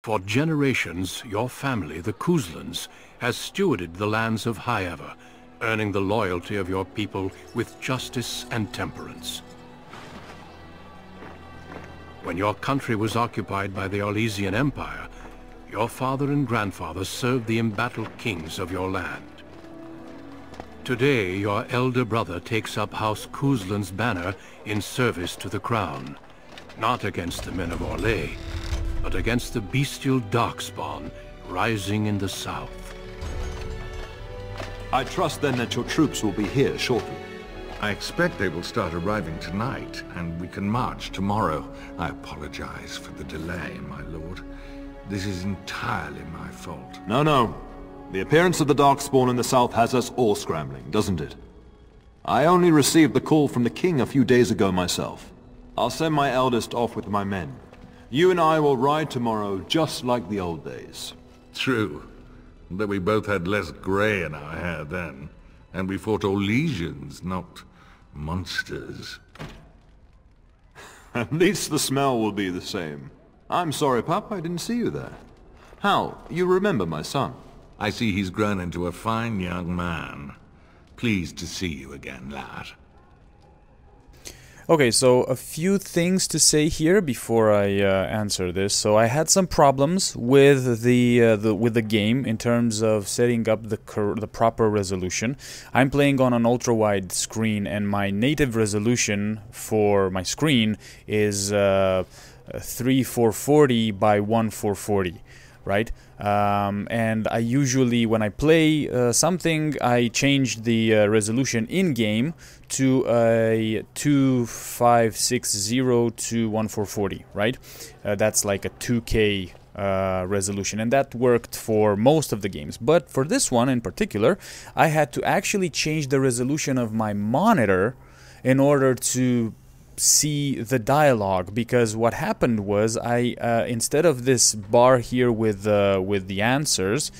For generations, your family, the Kuzlans, has stewarded the lands of Highever, earning the loyalty of your people with justice and temperance. When your country was occupied by the Orlesian Empire, your father and grandfather served the embattled kings of your land. Today, your elder brother takes up House Kuzlan's banner in service to the crown, not against the men of Orlais, but against the bestial Darkspawn rising in the south. I trust then that your troops will be here shortly. I expect they will start arriving tonight, and we can march tomorrow. I apologize for the delay, my lord. This is entirely my fault. No. The appearance of the Darkspawn in the south has us all scrambling, doesn't it? I only received the call from the king a few days ago myself. I'll send my eldest off with my men. You and I will ride tomorrow just like the old days. True. Though we both had less grey in our hair then. And we fought Orlesians, not monsters. At least the smell will be the same. I'm sorry, Pup, I didn't see you there. Hal, you remember my son? I see he's grown into a fine young man. Pleased to see you again, lad. Okay, so a few things to say here before I answer this. So I had some problems with the game in terms of setting up the proper resolution. I'm playing on an ultra-wide screen, and my native resolution for my screen is 3440 by 1440. Right? And I usually, when I play something, I change the resolution in-game to a 2560 to 1440, right? That's like a 2K resolution, and that worked for most of the games. But for this one in particular, I had to actually change the resolution of my monitor in order to see the dialogue, because what happened was I instead of this bar here with the answers,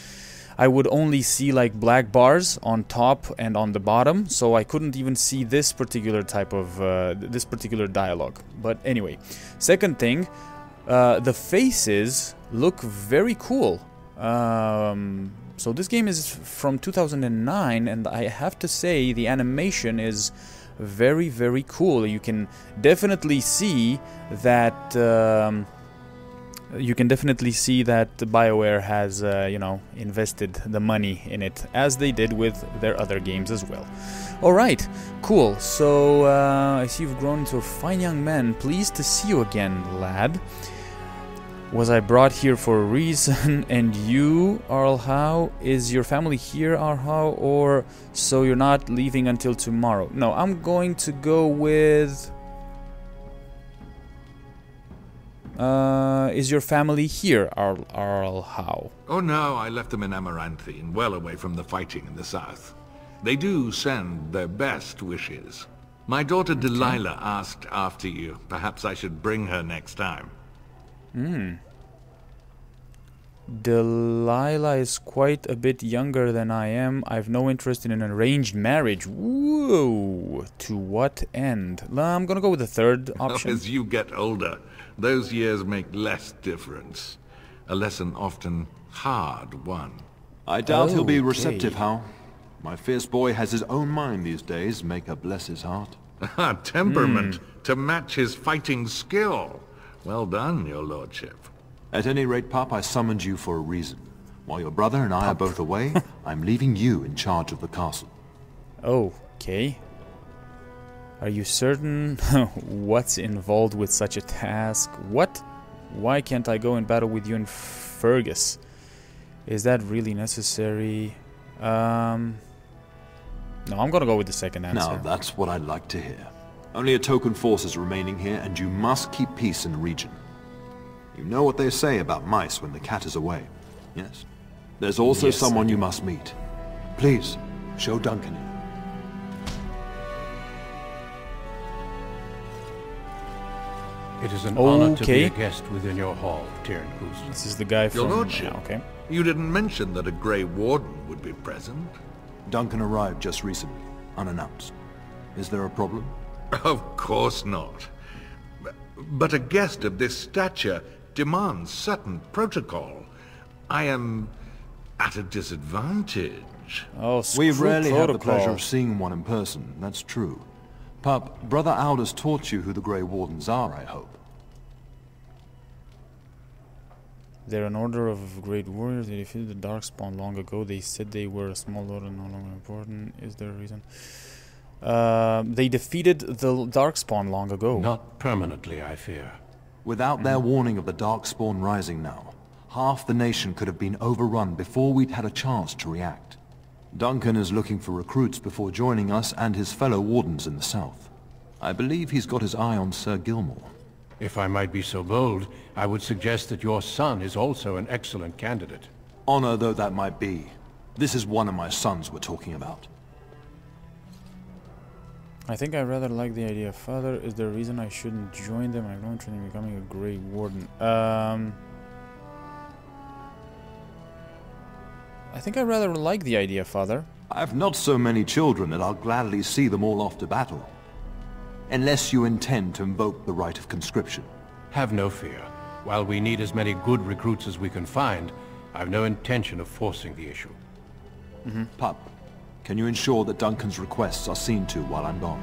I would only see like black bars on top and on the bottom, so I couldn't even see this particular type of this particular dialogue. But anyway, second thing, the faces look very cool. So this game is from 2009, and I have to say the animation is very, very cool. You can definitely see that BioWare has invested the money in it, as they did with their other games as well. All right, cool. So I see you've grown into a fine young man. Pleased to see you again, lad. Was I brought here for a reason? And you, Arlhau, is your family here, Arlhau, or so you're not leaving until tomorrow? No, I'm going to go with... is your family here, Arlhau? Oh no, I left them in Amaranthine, well away from the fighting in the south. They do send their best wishes. My daughter Delilah asked after you. Perhaps I should bring her next time. Delilah is quite a bit younger than I am. I've no interest in an arranged marriage. Whoa! To what end? I'm gonna go with the third option. As you get older, those years make less difference. A lesson often hard won. I doubt he'll be receptive, Hal. My fierce boy has his own mind these days, may God bless his heart. Temperament to match his fighting skill. Well done, your lordship. At any rate, Pup, I summoned you for a reason. While your brother and I are both away, I'm leaving you in charge of the castle. Okay. Are you certain what's involved with such a task? What? Why can't I go in battle with you and Fergus? Is that really necessary? No, I'm gonna go with the second answer. Now, that's what I'd like to hear. Only a token force is remaining here, and you must keep peace in the region. You know what they say about mice when the cat is away, yes? There's also someone you must meet. Please, show Duncan in. It is an honor to be a guest within your hall, Tyrion Kuzlan. This is the guy from... Your lordship, okay. You didn't mention that a Grey Warden would be present. Duncan arrived just recently, unannounced. Is there a problem? Of course not. But a guest of this stature demands certain protocol. I am at a disadvantage. Oh, We screw rarely have the pleasure protocol. of seeing one in person, that's true. Pup, Brother Aldous taught you who the Grey Wardens are, I hope. They're an order of great warriors. They defeated the Darkspawn long ago. They said they were a small order, no longer important. Is there a reason? They defeated the Darkspawn long ago. Not permanently, I fear. Without their warning of the Darkspawn rising now, half the nation could have been overrun before we'd had a chance to react. Duncan is looking for recruits before joining us and his fellow wardens in the south. I believe he's got his eye on Sir Gilmore. If I might be so bold, I would suggest that your son is also an excellent candidate. Honor though that might be, this is one of my sons we're talking about. I think I rather like the idea. Father, is there a reason I shouldn't join them? I'm not training becoming a Grey Warden. I think I rather like the idea, Father. I've not so many children that I'll gladly see them all off to battle. Unless you intend to invoke the right of conscription. Have no fear. While we need as many good recruits as we can find, I've no intention of forcing the issue. Pup, can you ensure that Duncan's requests are seen to while I'm gone?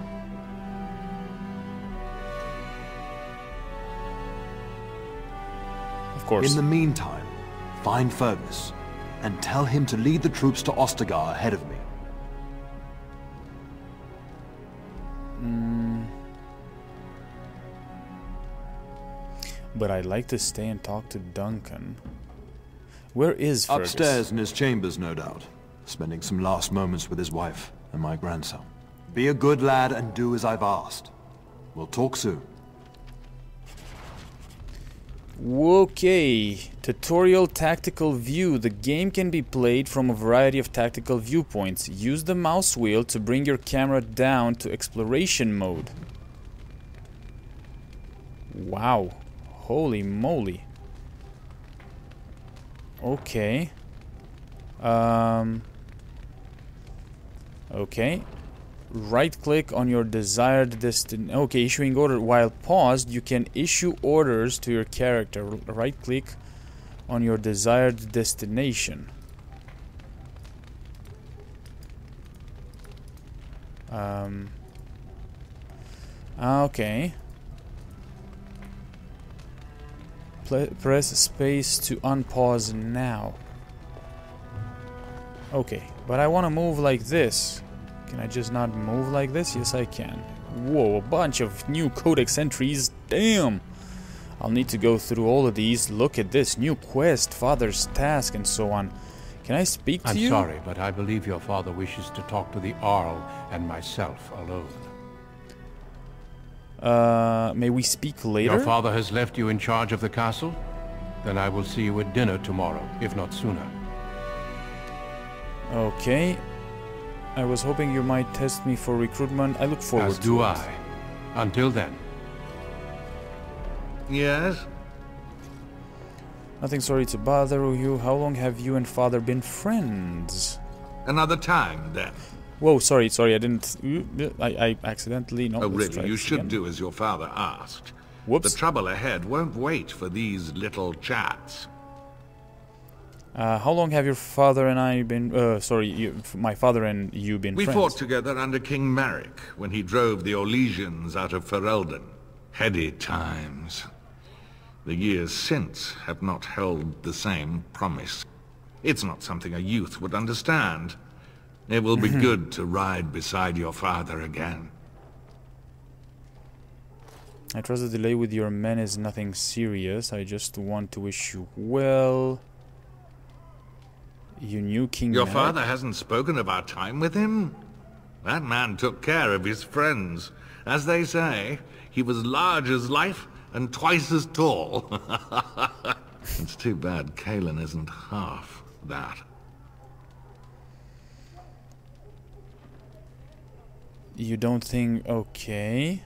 Of course. In the meantime, find Fergus, and tell him to lead the troops to Ostagar ahead of me. But I'd like to stay and talk to Duncan. Where is Fergus? Upstairs in his chambers, no doubt. Spending some last moments with his wife and my grandson. Be a good lad and do as I've asked. We'll talk soon. Okay. Tutorial Tactical View. The game can be played from a variety of tactical viewpoints. Use the mouse wheel to bring your camera down to exploration mode. Wow. Holy moly. Okay. Okay. Right click on your desired destination. Okay, issuing order. While paused, you can issue orders to your character. Right click on your desired destination. Okay. Press space to unpause now. Okay, but I want to move like this. Can I just not move like this? Yes, I can. Whoa, a bunch of new codex entries. Damn! I'll need to go through all of these. Look at this. New quest, father's task, and so on. Can I speak to you? I'm sorry, but I believe your father wishes to talk to the Arl and myself alone. May we speak later? Your father has left you in charge of the castle? Then I will see you at dinner tomorrow, if not sooner. Okay. I was hoping you might test me for recruitment. I look forward to it. As do I. Until then. Yes? Nothing sorry to bother you. How long have you and father been friends? Another time, then. Whoa, sorry, I didn't... I accidentally... No, Oh, let's try really? You this should again. do as your father asked. Whoops. The trouble ahead won't wait for these little chats. How long have your father and I been... my father and you been We friends? fought together under King Merrick when he drove the Orlesians out of Ferelden. Heady times. The years since have not held the same promise. It's not something a youth would understand. It will be good to ride beside your father again. I trust the delay with your men is nothing serious. I just want to wish you well. You knew King Your Merrick? father hasn't spoken of our time with him? That man took care of his friends. As they say, he was large as life and twice as tall. It's too bad Kalen isn't half that. You don't think... Okay.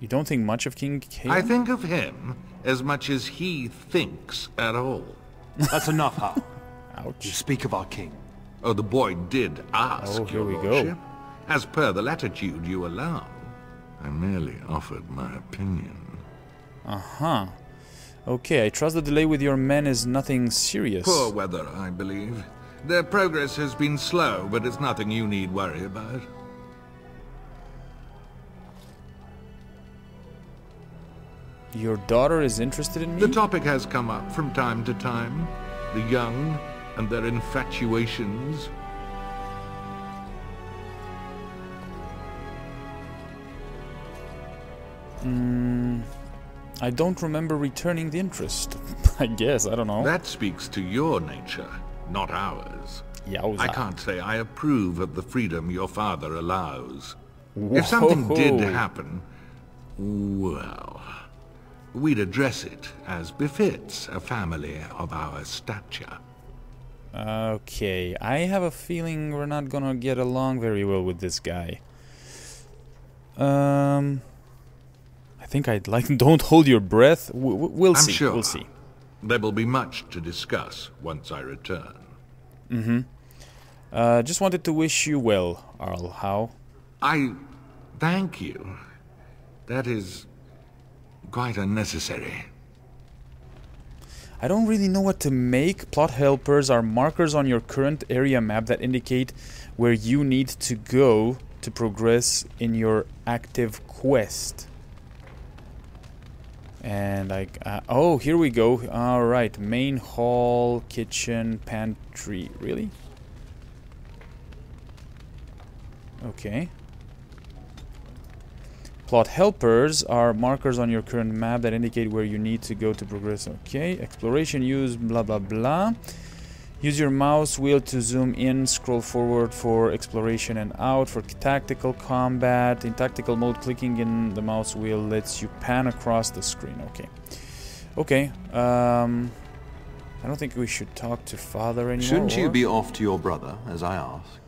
You don't think much of King Kalen? I think of him as much as he thinks at all. That's enough, Hal. You Ouch. speak of our king. Oh, the boy did ask, Oh, here your we go. lordship. As per the latitude you allow. I merely offered my opinion. Uh-huh. Okay, I trust the delay with your men is nothing serious. Poor weather, I believe. Their progress has been slow, but it's nothing you need worry about. Your daughter is interested in me? The topic has come up from time to time. The young and their infatuations. I don't remember returning the interest. I guess, I don't know. That speaks to your nature, not ours. Yowza. I can't say I approve of the freedom your father allows. Whoa. If something did happen, well, we'd address it as befits a family of our stature. Okay, I have a feeling we're not gonna get along very well with this guy. I think I'd like... Don't hold your breath. We'll see. I'm sure We'll see. there will be much to discuss once I return. Just wanted to wish you well, Arl. How? I thank you. That is quite unnecessary. I don't really know what to make. Plot helpers are markers on your current area map that indicate where you need to go to progress in your active quest. And oh, here we go. All right, main hall, kitchen, pantry. Really? Okay. Plot helpers are markers on your current map that indicate where you need to go to progress. Okay. Exploration, use blah blah blah. Use your mouse wheel to zoom in, scroll forward for exploration and out. For tactical combat, in tactical mode, clicking in the mouse wheel lets you pan across the screen. Okay. Okay. I don't think we should talk to father anymore. Shouldn't you be off to your brother, as I asked?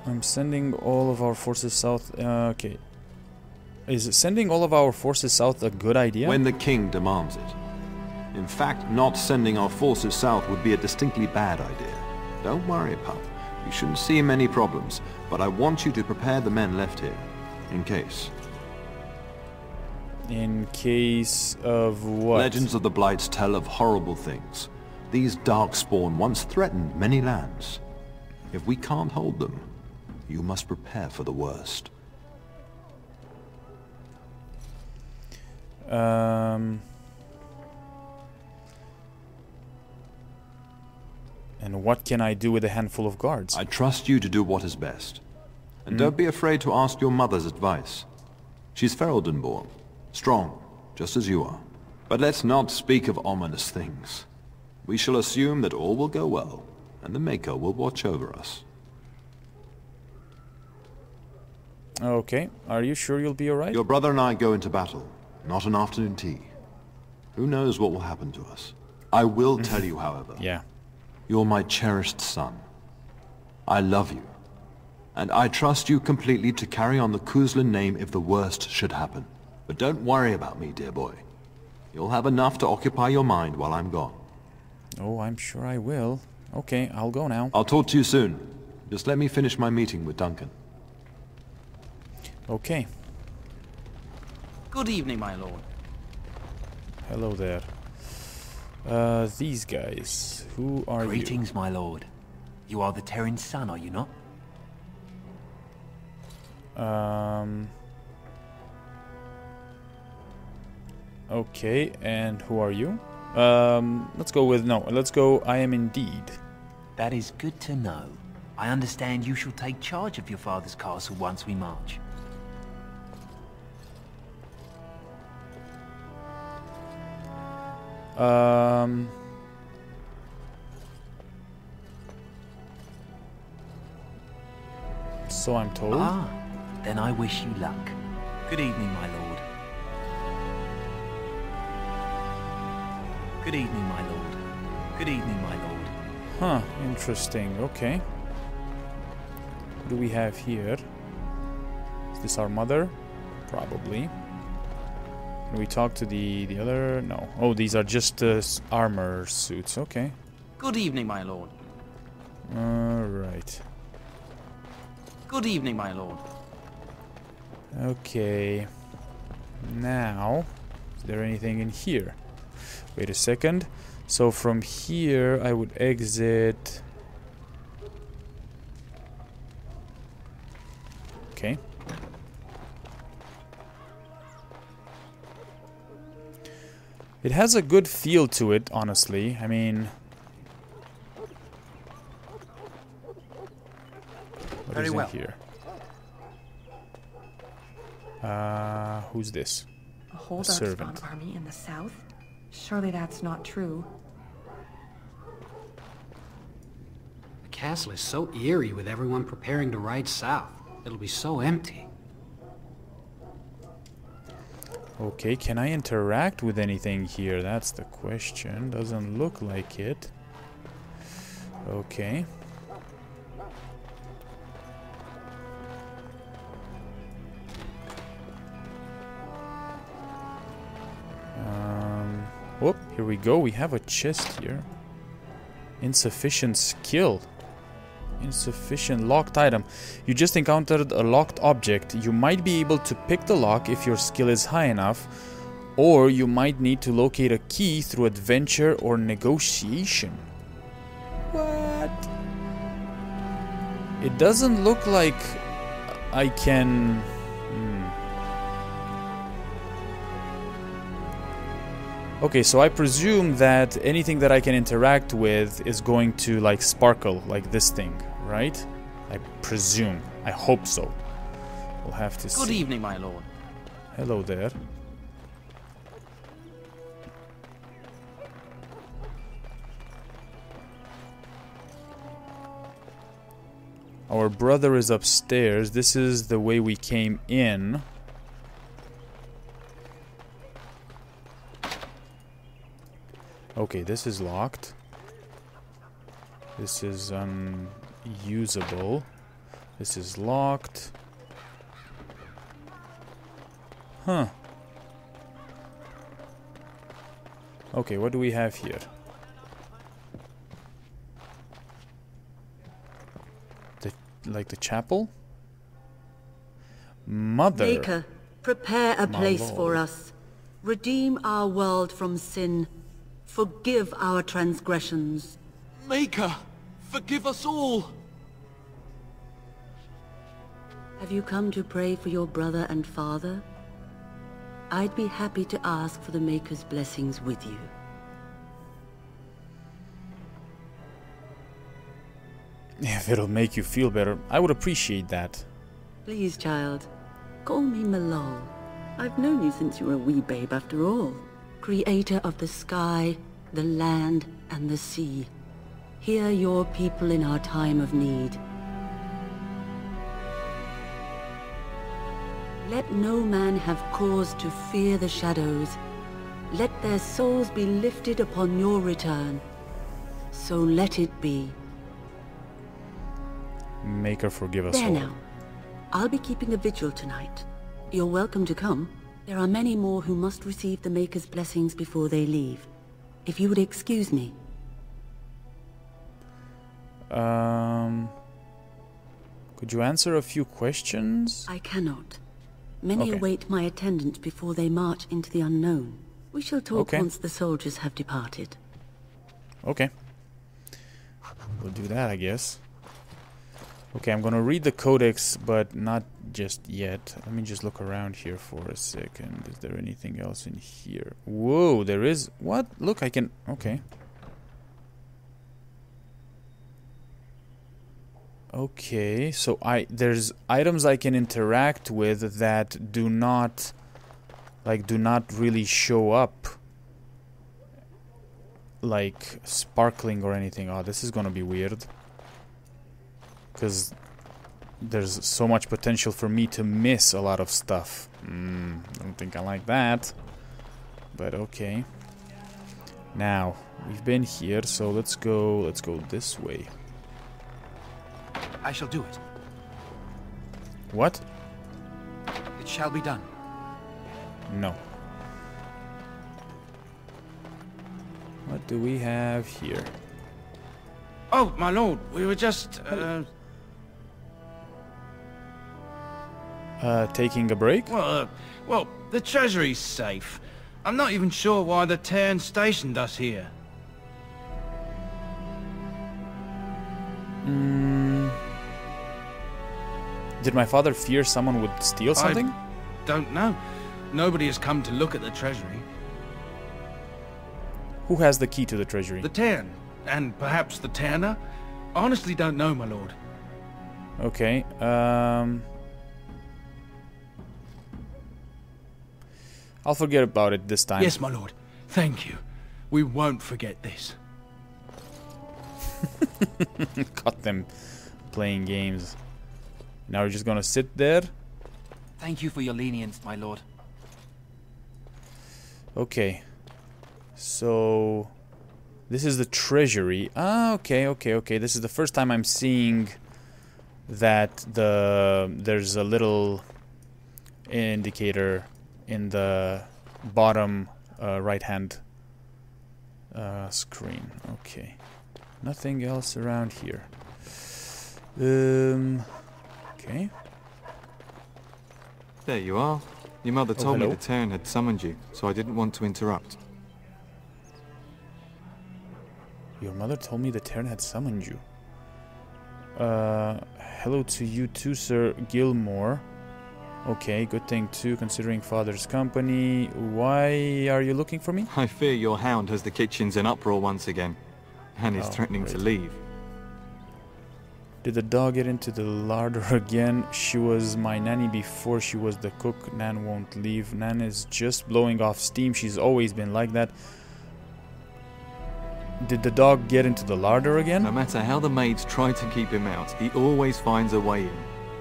I'm sending all of our forces south. Okay. Is sending all of our forces south a good idea? When the king demands it. In fact, not sending our forces south would be a distinctly bad idea. Don't worry, pup. You shouldn't see many problems, but I want you to prepare the men left here, in case. In case of what? Legends of the Blights tell of horrible things. These Darkspawn once threatened many lands. If we can't hold them, you must prepare for the worst. And what can I do with a handful of guards? I trust you to do what is best. And don't be afraid to ask your mother's advice. She's Ferelden born, strong, just as you are. But let's not speak of ominous things. We shall assume that all will go well, and the Maker will watch over us. Okay, are you sure you'll be alright? Your brother and I go into battle, not an afternoon tea. Who knows what will happen to us? I will tell you, however. Yeah. You're my cherished son. I love you. And I trust you completely to carry on the Kuzlin name if the worst should happen. But don't worry about me, dear boy. You'll have enough to occupy your mind while I'm gone. Oh, I'm sure I will. Okay, I'll go now. I'll talk to you soon. Just let me finish my meeting with Duncan. Okay. Good evening, my lord. Hello there. These guys. Who are Greetings, my lord. You are the Terran's son, are you not? you? Okay, and who are you? Let's go with... No, let's go I am indeed. That is good to know. I understand you shall take charge of your father's castle once we march. So I'm told. Ah, then I wish you luck. Good evening, my lord. Good evening, my lord. Good evening, my lord. Huh, interesting. Okay. What do we have here? Is this our mother? Probably. Can we talk to the other? No. Oh, these are just armor suits. Okay. Good evening, my lord. Alright. Good evening, my lord. Okay. Now, is there anything in here? Wait a second. So from here, I would exit. Okay. It has a good feel to it, honestly. I mean, what Very is well. in here? Who's this? A whole A servant. Darkspawn army in the south? Surely that's not true. The castle is so eerie with everyone preparing to ride south. It'll be so empty. Okay, can I interact with anything here? That's the question. Doesn't look like it. Okay. Whoop, here we go. We have a chest here. Insufficient skill. Insufficient locked item. You just encountered a locked object. You might be able to pick the lock if your skill is high enough, or you might need to locate a key through adventure or negotiation. What? It doesn't look like I can... Okay, so I presume that anything that I can interact with is going to, like, sparkle, like this thing, right? I presume. I hope so. We'll have to see. Good evening, my lord. Hello there. Our brother is upstairs. This is the way we came in. Okay, this is locked. This is unusable. This is locked. Huh. Okay, what do we have here? Like the chapel? Mother. Maker, prepare a My place lord. for us. Redeem our world from sin. Forgive our transgressions. Maker, forgive us all! Have you come to pray for your brother and father? I'd be happy to ask for the Maker's blessings with you. If it'll make you feel better, I would appreciate that. Please, child, call me Malol. I've known you since you were a wee babe after all. Creator of the sky, the land, and the sea. Hear your people in our time of need. Let no man have cause to fear the shadows. Let their souls be lifted upon your return. So let it be. Maker, forgive us There all. now. I'll be keeping a vigil tonight. You're welcome to come. There are many more who must receive the Maker's blessings before they leave. If you would excuse me. Could you answer a few questions? I cannot. Many Okay. await my attendance before they march into the unknown. We shall talk Okay. once the soldiers have departed. Okay. We'll do that, I guess. Okay, I'm gonna read the codex, but not just yet. Let me just look around here for a second. Is there anything else in here? Whoa, there is... What? Look, I can... Okay. Okay, so there's items I can interact with that do not... Like, do not really show up. Like, sparkling or anything. Oh, this is gonna be weird. Because there's so much potential for me to miss a lot of stuff. Don't think I like that. But okay. Now, we've been here, so let's go this way. I shall do it. What? It shall be done. No. What do we have here? Oh, my lord, we were just, Taking a break? Well, the treasury's safe. I'm not even sure why the Cairn stationed us here. Did my father fear someone would steal something? I don't know. Nobody has come to look at the treasury. Who has the key to the treasury? The Cairn, and perhaps the Tanner? Honestly don't know, my lord. Okay, I'll forget about it this time. Yes, my lord. Thank you. We won't forget this. Got them playing games. Now we're just gonna sit there. Thank you for your lenience, my lord. Okay. So this is the treasury. Ah, okay. This is the first time I'm seeing that there's a little indicator in the bottom right hand screen. Okay. Nothing else around here. Okay. There you are. Your mother told me hello. the Cairn had summoned you, so I didn't want to interrupt. Your mother told me the Cairn had summoned you. Hello to you too, Sir Gilmore. Okay, good thing too, considering father's company. Why are you looking for me? I fear your hound has the kitchens in uproar once again, and is threatening to leave. Did the dog get into the larder again? She was my nanny before she was the cook. Nan won't leave. Nan is just blowing off steam. She's always been like that. Did the dog get into the larder again? No matter how the maids try to keep him out, he always finds a way in.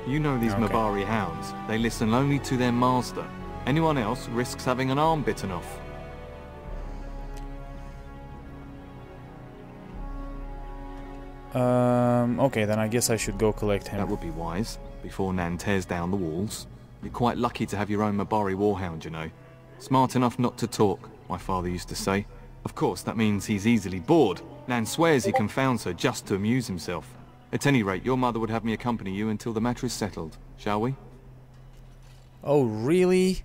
You know these Mabari hounds. They listen only to their master. Anyone else risks having an arm bitten off. Okay, then I guess I should go collect him. That would be wise, before Nan tears down the walls. You're quite lucky to have your own Mabari warhound, you know. Smart enough not to talk, my father used to say. Of course, that means he's easily bored. Nan swears he confounds her just to amuse himself. At any rate, your mother would have me accompany you until the matter is settled, shall we? Oh, really?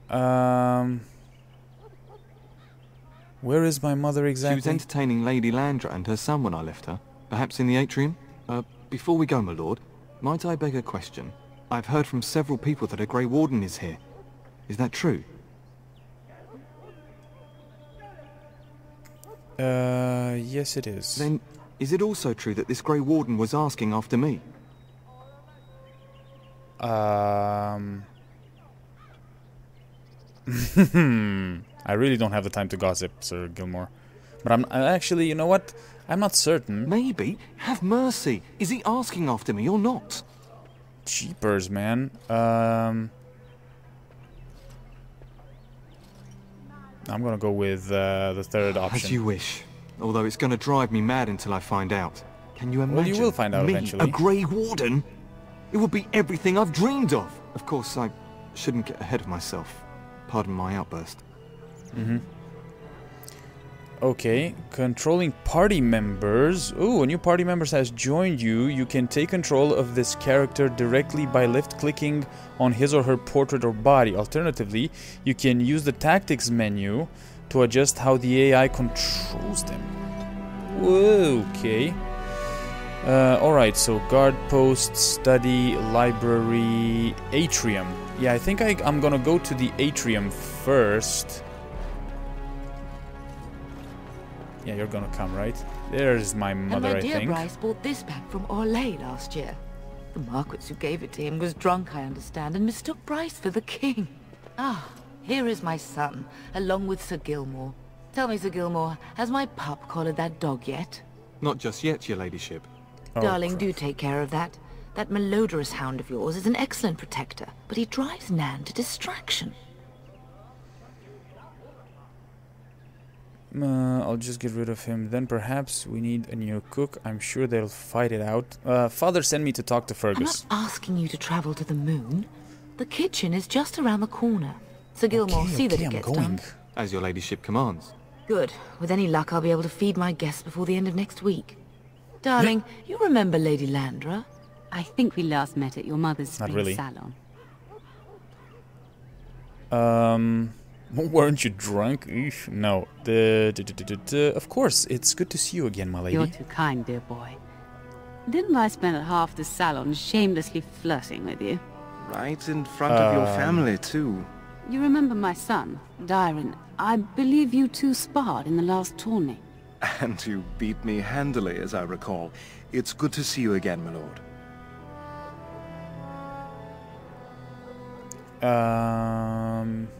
Where is my mother exactly? She was entertaining Lady Landra and her son when I left her. Perhaps in the atrium? Before we go, my lord, might I beg a question? I've heard from several people that a Grey Warden is here. Is that true? Yes it is. Then, is it also true that this Grey Warden was asking after me? I really don't have the time to gossip, Sir Gilmore. But I'm actually, you know what? I'm not certain. Maybe. Have mercy. Is he asking after me or not? Jeepers, man. I'm gonna go with the third option. As you wish. Although it's gonna drive me mad until I find out. Can you imagine? Well, you will find out me, eventually. a Grey Warden? It would be everything I've dreamed of. Of course, I shouldn't get ahead of myself. Pardon my outburst. Okay, controlling party members. Ooh, a new party member has joined you. You can take control of this character directly by left-clicking on his or her portrait or body. Alternatively, you can use the tactics menu to adjust how the AI controls them. Whoa, okay. Alright, so guard post, study, library, atrium. Yeah, I think I'm gonna go to the atrium first. Yeah, you're gonna come, right? There's my mother, I think. And my dear Bryce bought this back from Orlais last year. The Marquis who gave it to him was drunk, I understand, and mistook Bryce for the king. Ah, here is my son, along with Sir Gilmore. Tell me, Sir Gilmore, has my pup collared that dog yet? Not just yet, your ladyship. Oh, Darling, crap. do take care of that. That malodorous hound of yours is an excellent protector, but he drives Nan to distraction. I'll just get rid of him. Then perhaps we need a new cook. I'm sure they'll fight it out. Father sent me to talk to Fergus. I'm not asking you to travel to the moon. The kitchen is just around the corner. Sir Gilmore, see that it gets done. As your ladyship commands. Good. With any luck, I'll be able to feed my guests before the end of next week. Darling, you remember Lady Landra? I think we last met at your mother's Not spring really. salon. Weren't you drunk? Eesh, no. Of course, it's good to see you again, my lady. You're too kind, dear boy. Didn't I spend half the salon shamelessly flirting with you? Right in front of your family, too. You remember my son, Dyron? I believe you two sparred in the last tourney. And you beat me handily, as I recall. It's good to see you again, my lord.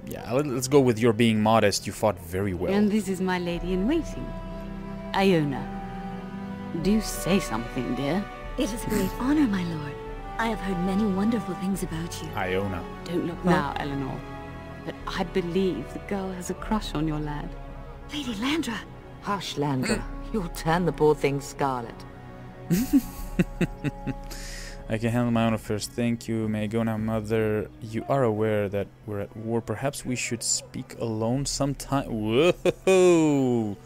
Yeah, let's go with your being modest. You fought very well. And this is my lady-in-waiting, Iona. Do say something, dear. It is a great honor, my lord. I have heard many wonderful things about you. Iona. Don't look now, Eleanor. But I believe the girl has a crush on your lad. Lady Landra. Hush, Landra. You'll turn the poor thing scarlet. I can handle my own affairs. Thank you. May I go now, mother? You are aware that we're at war. Perhaps we should speak alone sometime. Whoa!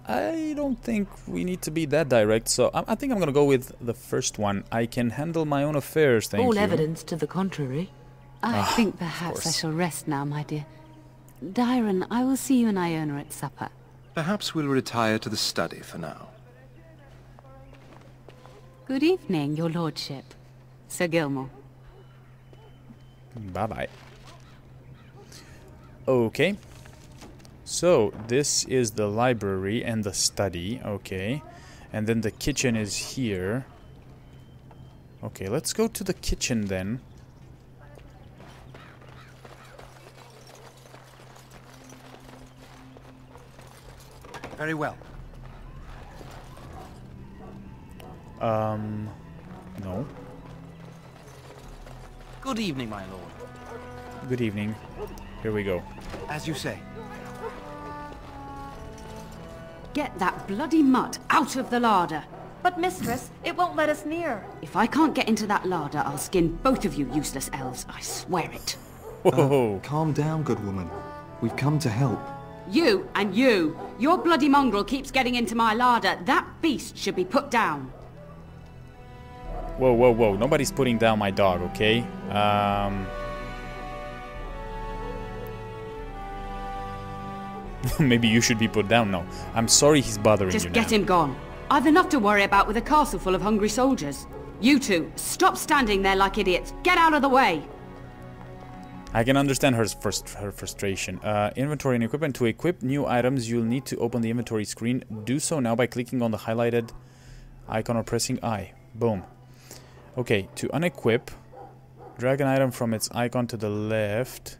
I don't think we need to be that direct, so I think I'm gonna go with the first one. I can handle my own affairs, thank you. All evidence to the contrary. I think perhaps I shall rest now, my dear. Dyron, I will see you and Iona at supper. Perhaps we'll retire to the study for now. Good evening, your lordship. Sir Gilmore. Bye-bye. Okay. So, this is the library and the study, okay. And then the kitchen is here. Okay, let's go to the kitchen then. Very well. No. Good evening, my lord. Good evening. Here we go. As you say. Get that bloody mutt out of the larder. But mistress, it won't let us near. If I can't get into that larder, I'll skin both of you useless elves. I swear it. Whoa. Calm down, good woman. We've come to help. You and you. Your bloody mongrel keeps getting into my larder. That beast should be put down. Whoa, whoa, whoa. Nobody's putting down my dog, okay? Maybe you should be put down. No. I'm sorry he's bothering you now. Just get him gone. I've enough to worry about with a castle full of hungry soldiers. You two, stop standing there like idiots. Get out of the way. I can understand her frustration. Inventory and equipment. To equip new items, you'll need to open the inventory screen. Do so now by clicking on the highlighted icon or pressing I. Boom. Okay, to unequip, drag an item from its icon to the left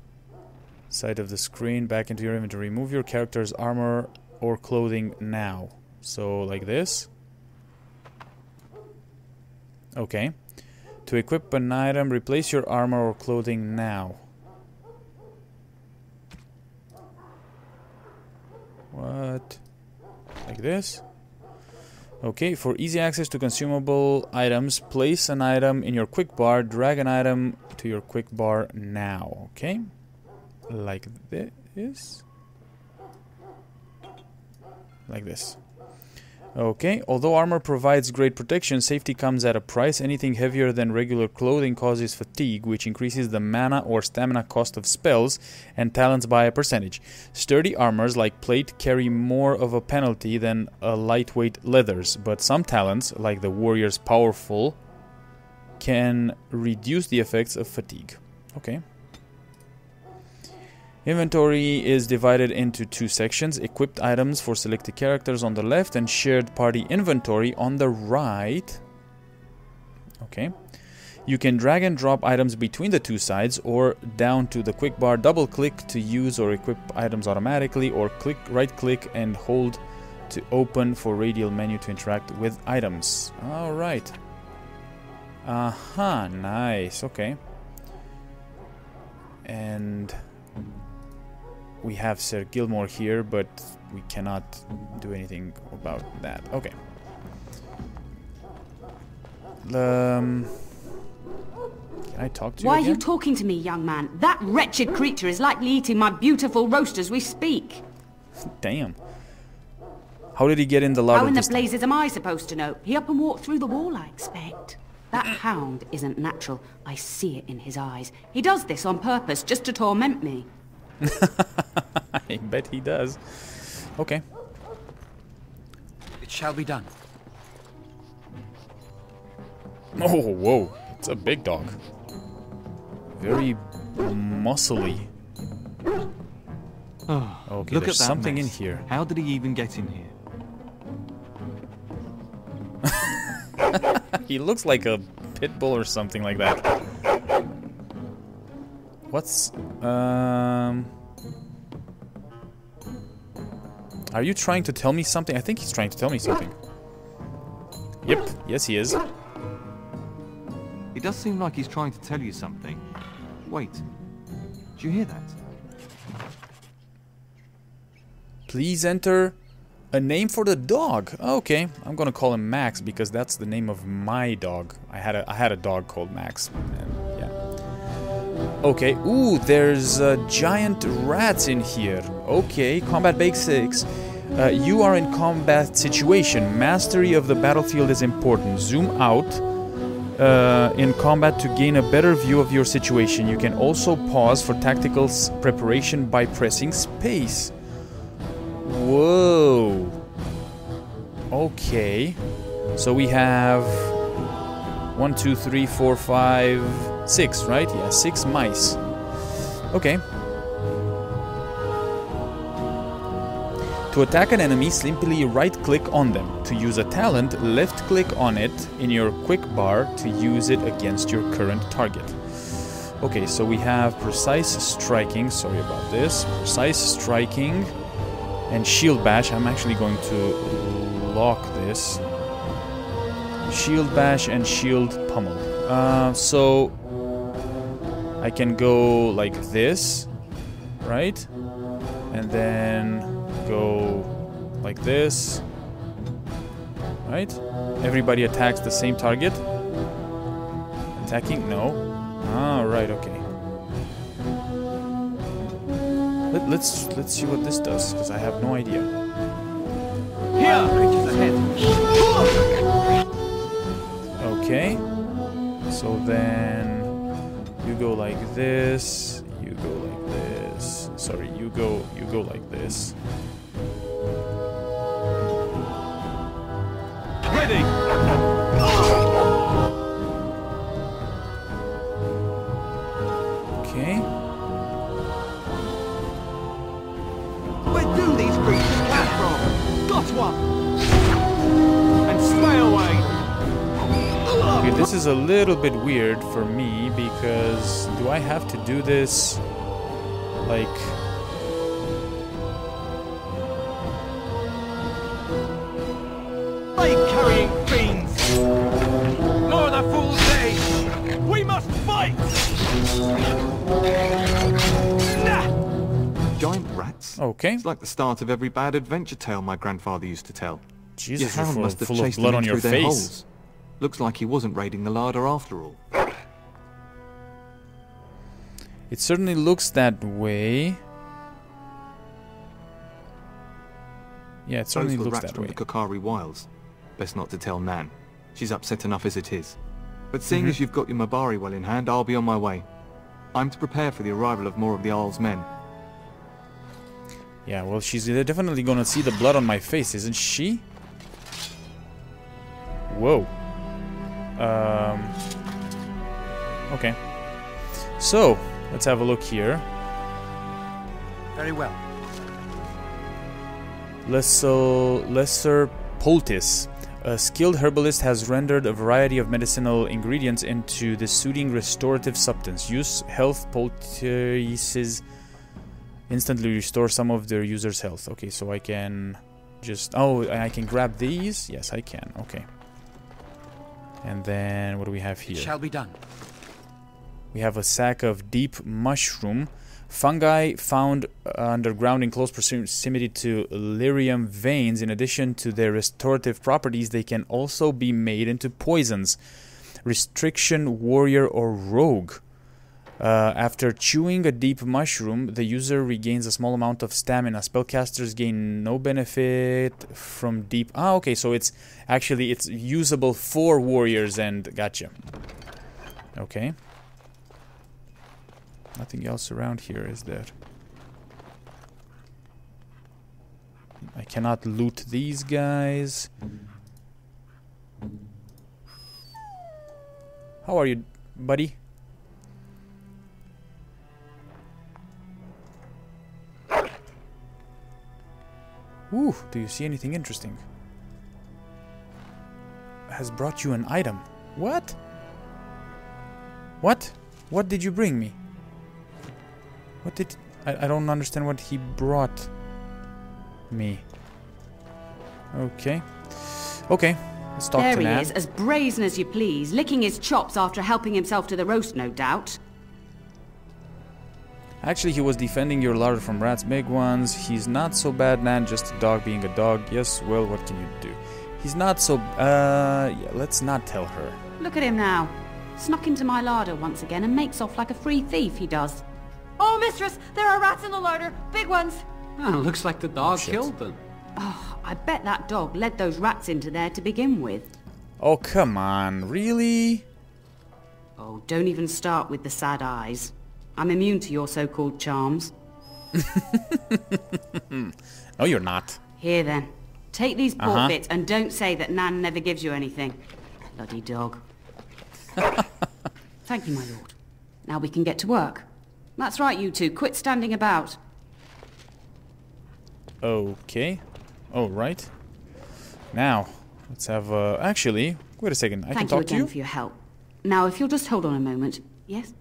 side of the screen back into your inventory. Remove your character's armor or clothing now. So, like this. Okay. To equip an item, replace your armor or clothing now. What? Like this? Okay, for easy access to consumable items, place an item in your quick bar, drag an item to your quick bar now. Okay? Like this? Like this. Okay, although armor provides great protection, safety comes at a price. Anything heavier than regular clothing causes fatigue, which increases the mana or stamina cost of spells and talents by a percentage. Sturdy armors like plate carry more of a penalty than lightweight leathers, but some talents, like the warrior's powerful, can reduce the effects of fatigue. Okay. Inventory is divided into two sections: equipped items for selected characters on the left and shared party inventory on the right. Okay. You can drag and drop items between the two sides or down to the quick bar. Double click to use or equip items automatically, or right click and hold to open for radial menu to interact with items. Alright. Nice. Okay. And we have Sir Gilmore here, but we cannot do anything about that. Okay. Can I talk to you Why again? are you talking to me, young man? That wretched creature is likely eating my beautiful roast as we speak. Damn. How did he get in the larder? How in the blazes am I supposed to know? He up and walked through the wall, I expect. That hound isn't natural. I see it in his eyes. He does this on purpose, just to torment me. I bet he does. Okay. It shall be done. Oh, whoa. It's a big dog. Very muscly. Oh, okay, look there's at that something mess. in here. How did he even get in here? He looks like a pit bull or something like that. What's... Are you trying to tell me something? I think he's trying to tell me something. Yep, yes he is. It does seem like he's trying to tell you something. Wait, do you hear that? Please enter a name for the dog. Okay, I'm gonna call him Max because that's the name of my dog. I had a dog called Max. And yeah. Okay. Ooh, there's giant rats in here. Okay, combat basics. You are in combat situation. Mastery of the battlefield is important. Zoom out in combat to gain a better view of your situation. You can also pause for tactical preparation by pressing space. Whoa. Okay. So we have 1, 2, 3, 4, 5, 6, right? Yeah, 6 mice. Okay. To attack an enemy, simply right-click on them. To use a talent, left-click on it in your quick bar to use it against your current target. Okay, so we have precise striking. Sorry about this. Precise striking and shield bash. I'm actually going to lock this. Shield bash and shield pummel. So I can go like this, right? And then go like this, right? Everybody attacks the same target. Attacking? No. Ah, right. Okay. Let's see what this does, because I have no idea. Here, creatures ahead. Okay. So then you go like this. You go like this. Sorry, you go like this. Ready. Okay. Where do these creatures come from? Got one. And stay away. Okay, this is a little bit weird for me because do I have to do this like Carrying fiends! More the fool's day! We must fight! Nah. Giant rats? Okay. It's like the start of every bad adventure tale my grandfather used to tell. Jesus, your hound must have full of chased blood them on in your through their face. holes. Looks like he wasn't raiding the larder after all. It certainly looks that way. Yeah, it certainly Those were looks rats that from way. the Kokari Wilds. Best not to tell Nan. She's upset enough as it is. But seeing as you've got your Mabari well in hand, I'll be on my way. I'm to prepare for the arrival of more of the Isle's men. Yeah, well, she's definitely gonna see the blood on my face, isn't she? Whoa. Okay. So, let's have a look here. Very well. Lesser poultice. A skilled herbalist has rendered a variety of medicinal ingredients into the soothing restorative substance. Use health poultices instantly restore some of their user's health. Okay, so I can just... Oh, I can grab these? Yes, I can. Okay. And then, what do we have here? It shall be done. We have a sack of deep mushroom. Fungi found underground in close proximity to lyrium veins. In addition to their restorative properties, they can also be made into poisons. Restriction, warrior, or rogue. After chewing a deep mushroom, the user regains a small amount of stamina. Spellcasters gain no benefit from deep... Ah, okay, so it's actually, it's usable for warriors and... Gotcha. Okay. Nothing else around here, is there? I cannot loot these guys. How are you, buddy? Ooh, do you see anything interesting? Has brought you an item. What? What? What did you bring me? What did... I don't understand what he brought me. Okay. Okay, let's talk to Nan. There he is, as brazen as you please, licking his chops after helping himself to the roast, no doubt. Actually, he was defending your larder from rats, big ones. He's not so bad, Nan, just a dog being a dog. Yes, well, what can you do? He's not so... yeah, let's not tell her. Look at him now. Snuck into my larder once again and makes off like a free thief, he does. Oh, mistress, there are rats in the larder. Big ones. Oh, looks like the dog killed them. Oh, I bet that dog led those rats into there to begin with. Oh, come on, really? Oh, don't even start with the sad eyes. I'm immune to your so-called charms. No, you're not. Here then, take these pork bits and don't say that Nan never gives you anything. Bloody dog. Thank you, my lord. Now we can get to work. That's right, you two. Quit standing about. Okay. Oh, right. Now, let's have, actually, wait a second. I can talk to you? Thank you again for your help. Now, if you'll just hold on a moment. Yes?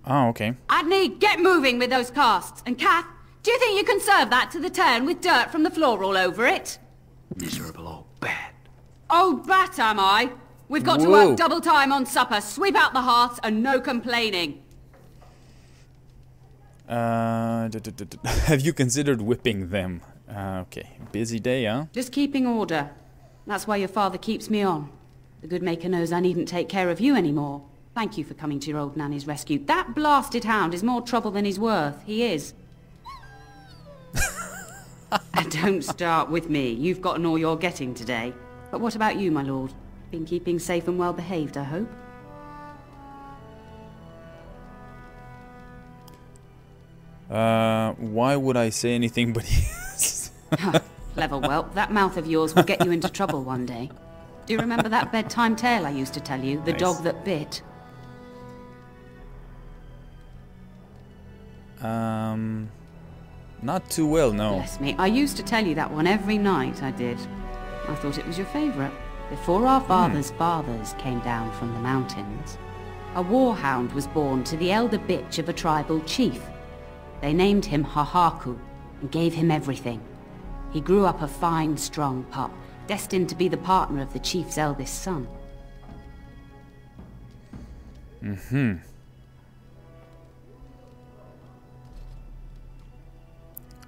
Oh, okay. Adney, get moving with those casts. And Kath, do you think you can serve that to the turn with dirt from the floor all over it? Miserable old bat. Oh, bat am I? We've got to work double time on supper, sweep out the hearths, and no complaining. Have you considered whipping them? Okay, busy day, huh? Just keeping order. That's why your father keeps me on. The good maker knows I needn't take care of you anymore. Thank you for coming to your old nanny's rescue. That blasted hound is more trouble than he's worth. He is. Don't start with me. You've gotten all you're getting today. But what about you, my lord? Been keeping safe and well behaved, I hope? Why would I say anything but yes? Clever whelp. That mouth of yours will get you into trouble one day. Do you remember that bedtime tale I used to tell you? The dog that bit? Not too well, no. Bless me. I used to tell you that one every night, I did. I thought it was your favourite. Before our fathers' fathers came down from the mountains, a warhound was born to the elder bitch of a tribal chief. They named him Hahaku and gave him everything. He grew up a fine, strong pup, destined to be the partner of the chief's eldest son.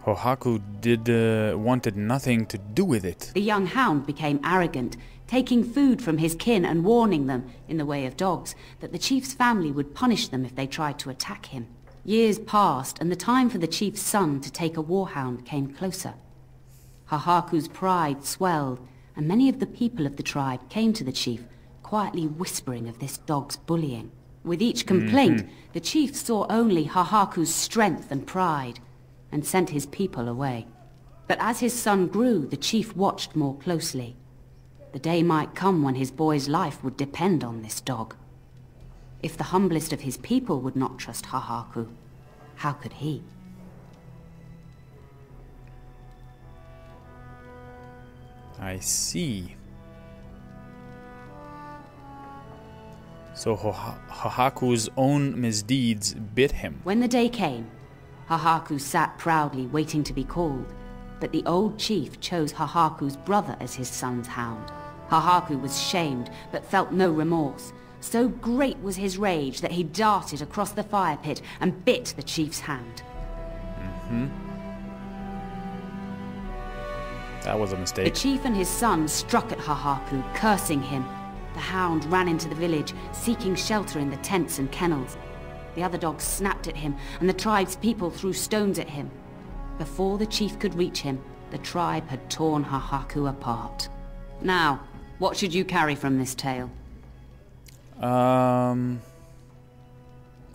Hahaku wanted nothing to do with it. The young hound became arrogant, taking food from his kin and warning them, in the way of dogs, that the chief's family would punish them if they tried to attack him. Years passed, and the time for the chief's son to take a warhound came closer. Hahaku's pride swelled, and many of the people of the tribe came to the chief, quietly whispering of this dog's bullying. With each complaint, the chief saw only Hahaku's strength and pride, and sent his people away. But as his son grew, the chief watched more closely. The day might come when his boy's life would depend on this dog. If the humblest of his people would not trust Hahaku, how could he? I see. So Hahaku's own misdeeds bit him. When the day came, Hahaku sat proudly waiting to be called, but the old chief chose Hahaku's brother as his son's hound. Hahaku was shamed, but felt no remorse. So great was his rage that he darted across the fire pit and bit the chief's hand. That was a mistake. The chief and his son struck at Hahaku, cursing him. The The hound ran into the village, seeking shelter in the tents and kennels. The other dogs snapped at him, and the tribe's people threw stones at him. Before the chief could reach him, the tribe had torn Hahaku apart. Now, what should you carry from this tale?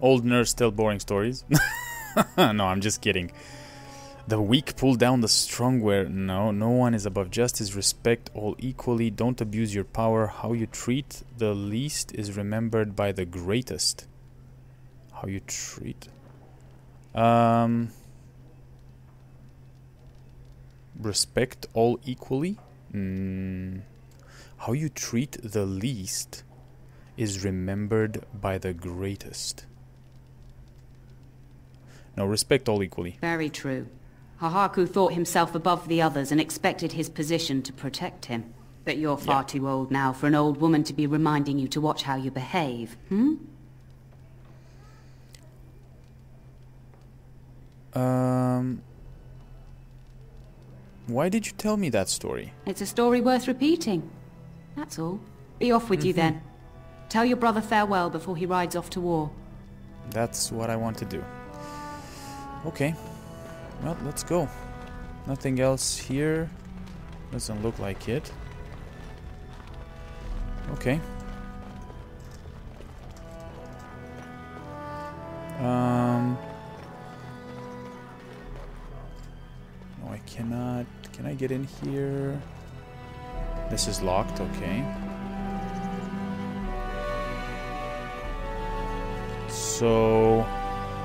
Old nurse tell boring stories. No, I'm just kidding. The weak pull down the strong where... No, no one is above justice. Respect all equally. Don't abuse your power. How you treat the least is remembered by the greatest. How you treat... Respect all equally? How you treat the least is remembered by the greatest. No, respect all equally. Very true. Hahaku thought himself above the others and expected his position to protect him. But you're far too old now for an old woman to be reminding you to watch how you behave, Why did you tell me that story? It's a story worth repeating. That's all. Be off with you then. Tell your brother farewell before he rides off to war. That's what I want to do. Okay. Well, let's go. Nothing else here. Doesn't look like it. Okay. No, I cannot. Can I get in here? This is locked, okay. So...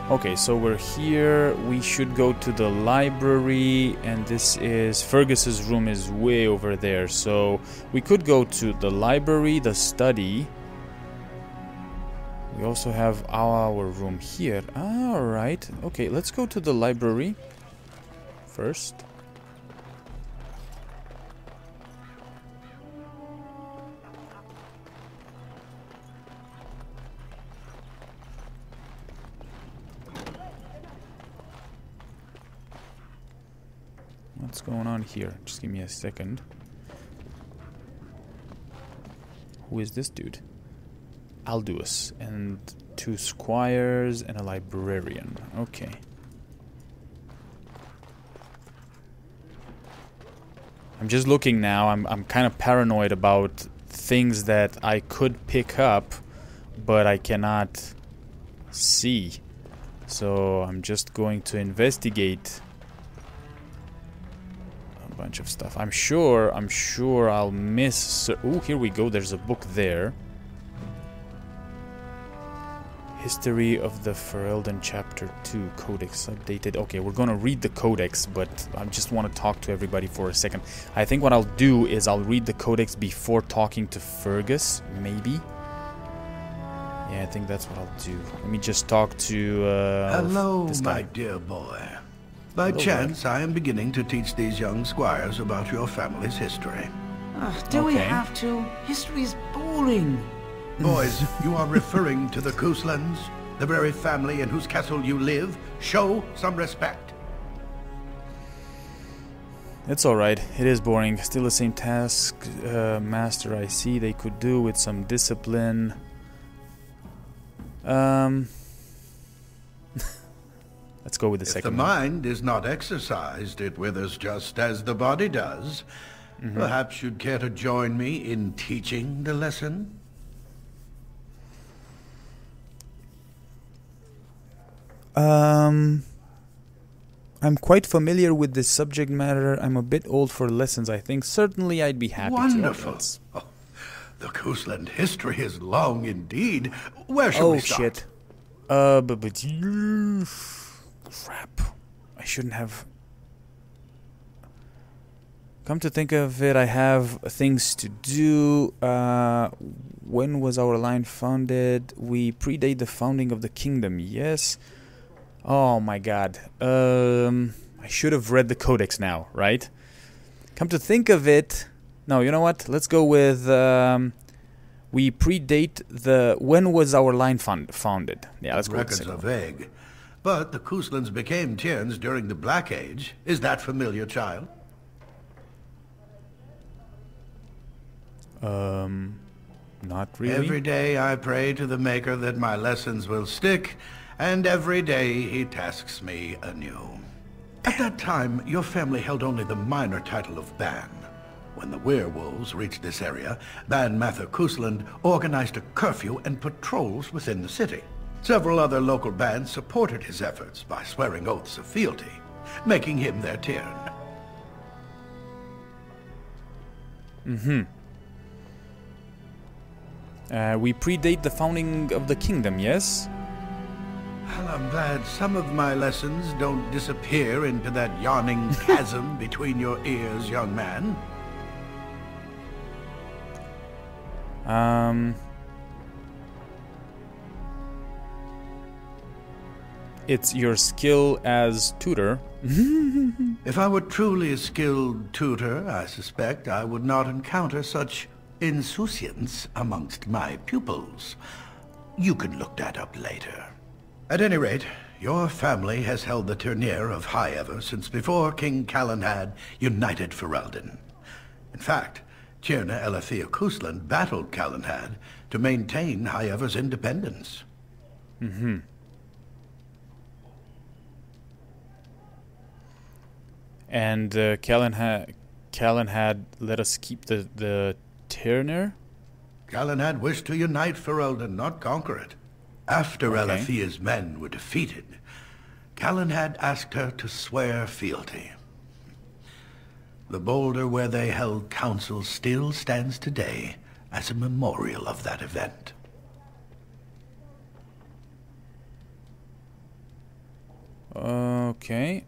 Okay, so we're here. We should go to the library, and this is... Fergus's room is way over there, so we could go to the library, the study. We also have our room here. Alright, okay, let's go to the library first. What's going on here? Just give me a second. Who is this dude? Aldous and 2 squires and a librarian. Okay. I'm just looking now. I'm kind of paranoid about things that I could pick up, but I cannot see. So I'm just going to investigate bunch of stuff. I'm sure I'll miss... Oh, here we go. There's a book there. History of the Ferelden Chapter 2 Codex updated. Okay, we're gonna read the Codex, but I just want to talk to everybody for a second. I think what I'll do is I'll read the Codex before talking to Fergus, maybe. Yeah, I think that's what I'll do. Let me just talk to Hello, this guy. my dear boy. By chance, I am beginning to teach these young squires about your family's history. Do we have to? History is boring. Boys, you are referring to the Couslands, the very family in whose castle you live. Show some respect. It's alright. It is boring. Still the same task, master, I see. They could do with some discipline. Let's go with the second one. If the mind is not exercised, it withers just as the body does. Perhaps you'd care to join me in teaching the lesson? I'm quite familiar with this subject matter. I'm a bit old for lessons, I think. Certainly I'd be happy Wonderful. to. Oh, the Cousland history is long indeed. Where shall we start? Oh, shit. Crap. I shouldn't have... Come to think of it, I have things to do. When was our line founded? We predate the founding of the kingdom, yes. Oh my god. I should have read the Codex now, right? Come to think of it... No, you know what? Let's go with... we predate the... When was our line founded? Yeah, let's go with the Records are vague. But the Couslands became Tierns during the Black Age. Is that familiar, child? Not really. Every day I pray to the Maker that my lessons will stick, and every day he tasks me anew. At that time, your family held only the minor title of Ban. When the werewolves reached this area, Ban Mather Kusland organized a curfew and patrols within the city. Several other local bands supported his efforts by swearing oaths of fealty, making him their Tyrn. We predate the founding of the kingdom, yes? Well, I'm glad some of my lessons don't disappear into that yawning chasm between your ears, young man. It's your skill as tutor. If I were truly a skilled tutor, I suspect I would not encounter such insouciance amongst my pupils. You can look that up later. At any rate, your family has held the tournure of Highever since before King Calenhad united Ferelden. In fact, Tyrna Elethea Kusland battled Calenhad to maintain Highever's independence. And Calenhad let us keep the Tyrnir? Calenhad wished to unite Ferelden, not conquer it. After Elethea's men were defeated, Calenhad asked her to swear fealty. The boulder where they held council still stands today as a memorial of that event. Okay.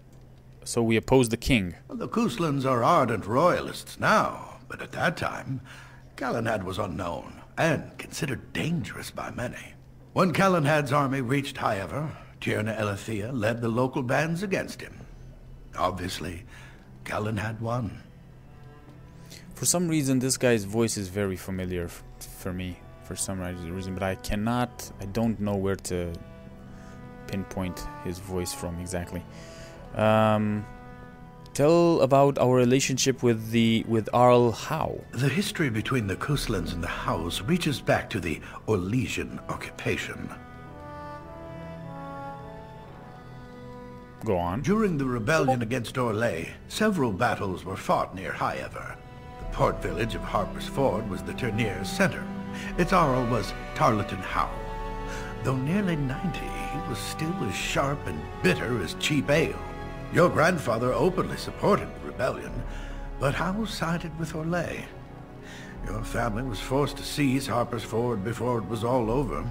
So we oppose the king. Well, the Kuslands are ardent royalists now, but at that time, Calenhad was unknown and considered dangerous by many. When Calenhad's army reached Highever, Tyrna Elethea led the local bands against him. Obviously, Calenhad won. For some reason, this guy's voice is very familiar for me, for some reason, but I don't know where to pinpoint his voice from exactly. Tell about our relationship with Arl Howe. The history between the Kuslands and the Howes reaches back to the Orlesian occupation. Go on. During the rebellion against Orlais, several battles were fought near Highever. The port village of Harper's Ford was the tourneur's center. Its Arl was Tarleton Howe. Though nearly 90, he was still as sharp and bitter as cheap ale. Your grandfather openly supported the rebellion, but Howe sided with Orlais. Your family was forced to seize Harper's Ford before it was all over.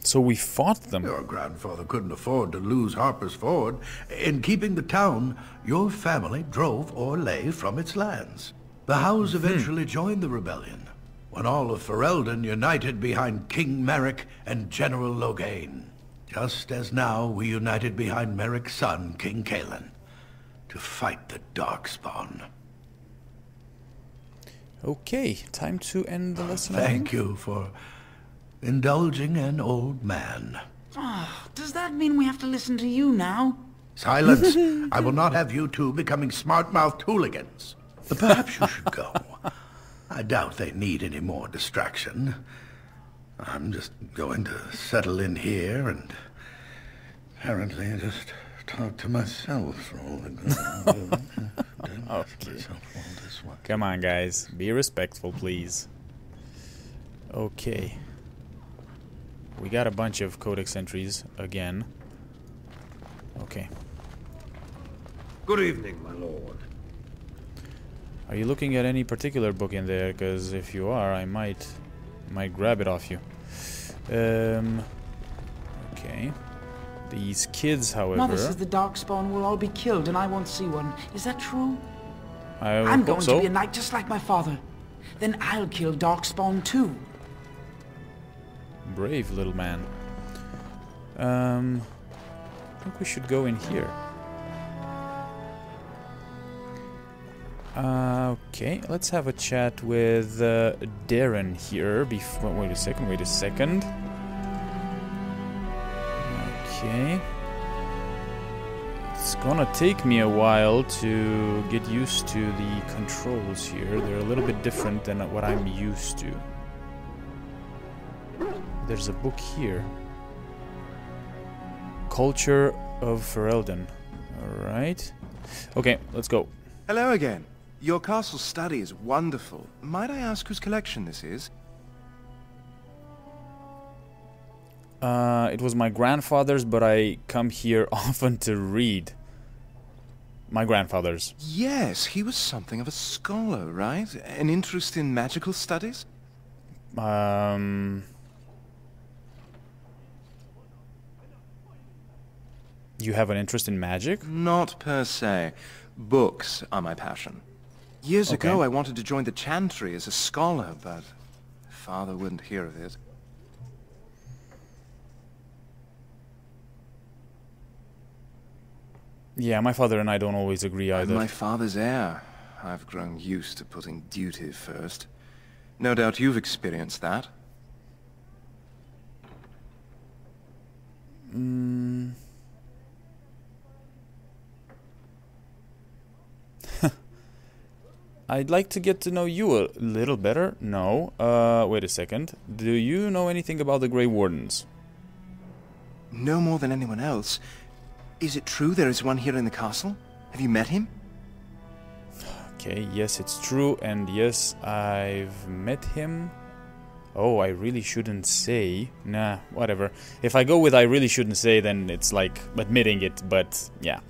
So we fought them. Your grandfather couldn't afford to lose Harper's Ford. In keeping the town, your family drove Orlais from its lands. The Howes eventually joined the rebellion, when all of Ferelden united behind King Merrick and General Loghain. Just as now we united behind Merrick's son, King Cailan, to fight the Darkspawn. Okay, time to end the lesson. Thank you for indulging an old man. Does that mean we have to listen to you now? Silence! I will not have you two becoming smart-mouthed hooligans. But perhaps you should go. I doubt they need any more distraction. I'm just going to settle in here and apparently just talk to myself for all the good. Okay. Come on, guys. Be respectful, please. Okay. We got a bunch of codex entries again. Okay. Good evening, my lord. Are you looking at any particular book in there? Because if you are, I might grab it off you. Okay. These kids, however... Mother says the Darkspawn will all be killed and I won't see one. Is that true? I'm going to be a knight just like my father. Then I'll kill Darkspawn too. Brave little man. I think we should go in here. Okay, let's have a chat with Darren here. Wait a second. Okay. It's gonna take me a while to get used to the controls here. They're a little bit different than what I'm used to. There's a book here. Culture of Ferelden. Alright. Okay, let's go. Hello again. Your castle study is wonderful. Might I ask whose collection this is? It was my grandfather's, but I come here often to read. My grandfather's. Yes, he was something of a scholar, right? An interest in magical studies? You have an interest in magic? Not per se. Books are my passion. Years ago, I wanted to join the Chantry as a scholar, but Father wouldn't hear of it. Yeah, my father and I don't always agree either. I'm my father's heir. I've grown used to putting duty first. No doubt you've experienced that. I'd like to get to know you a little better. No. Wait a second. Do you know anything about the Grey Wardens? No more than anyone else. Is it true there is one here in the castle? Have you met him? Okay, yes, it's true, and yes, I've met him. Oh, I really shouldn't say. Nah, whatever. If I go with I really shouldn't say, then it's like admitting it, but yeah.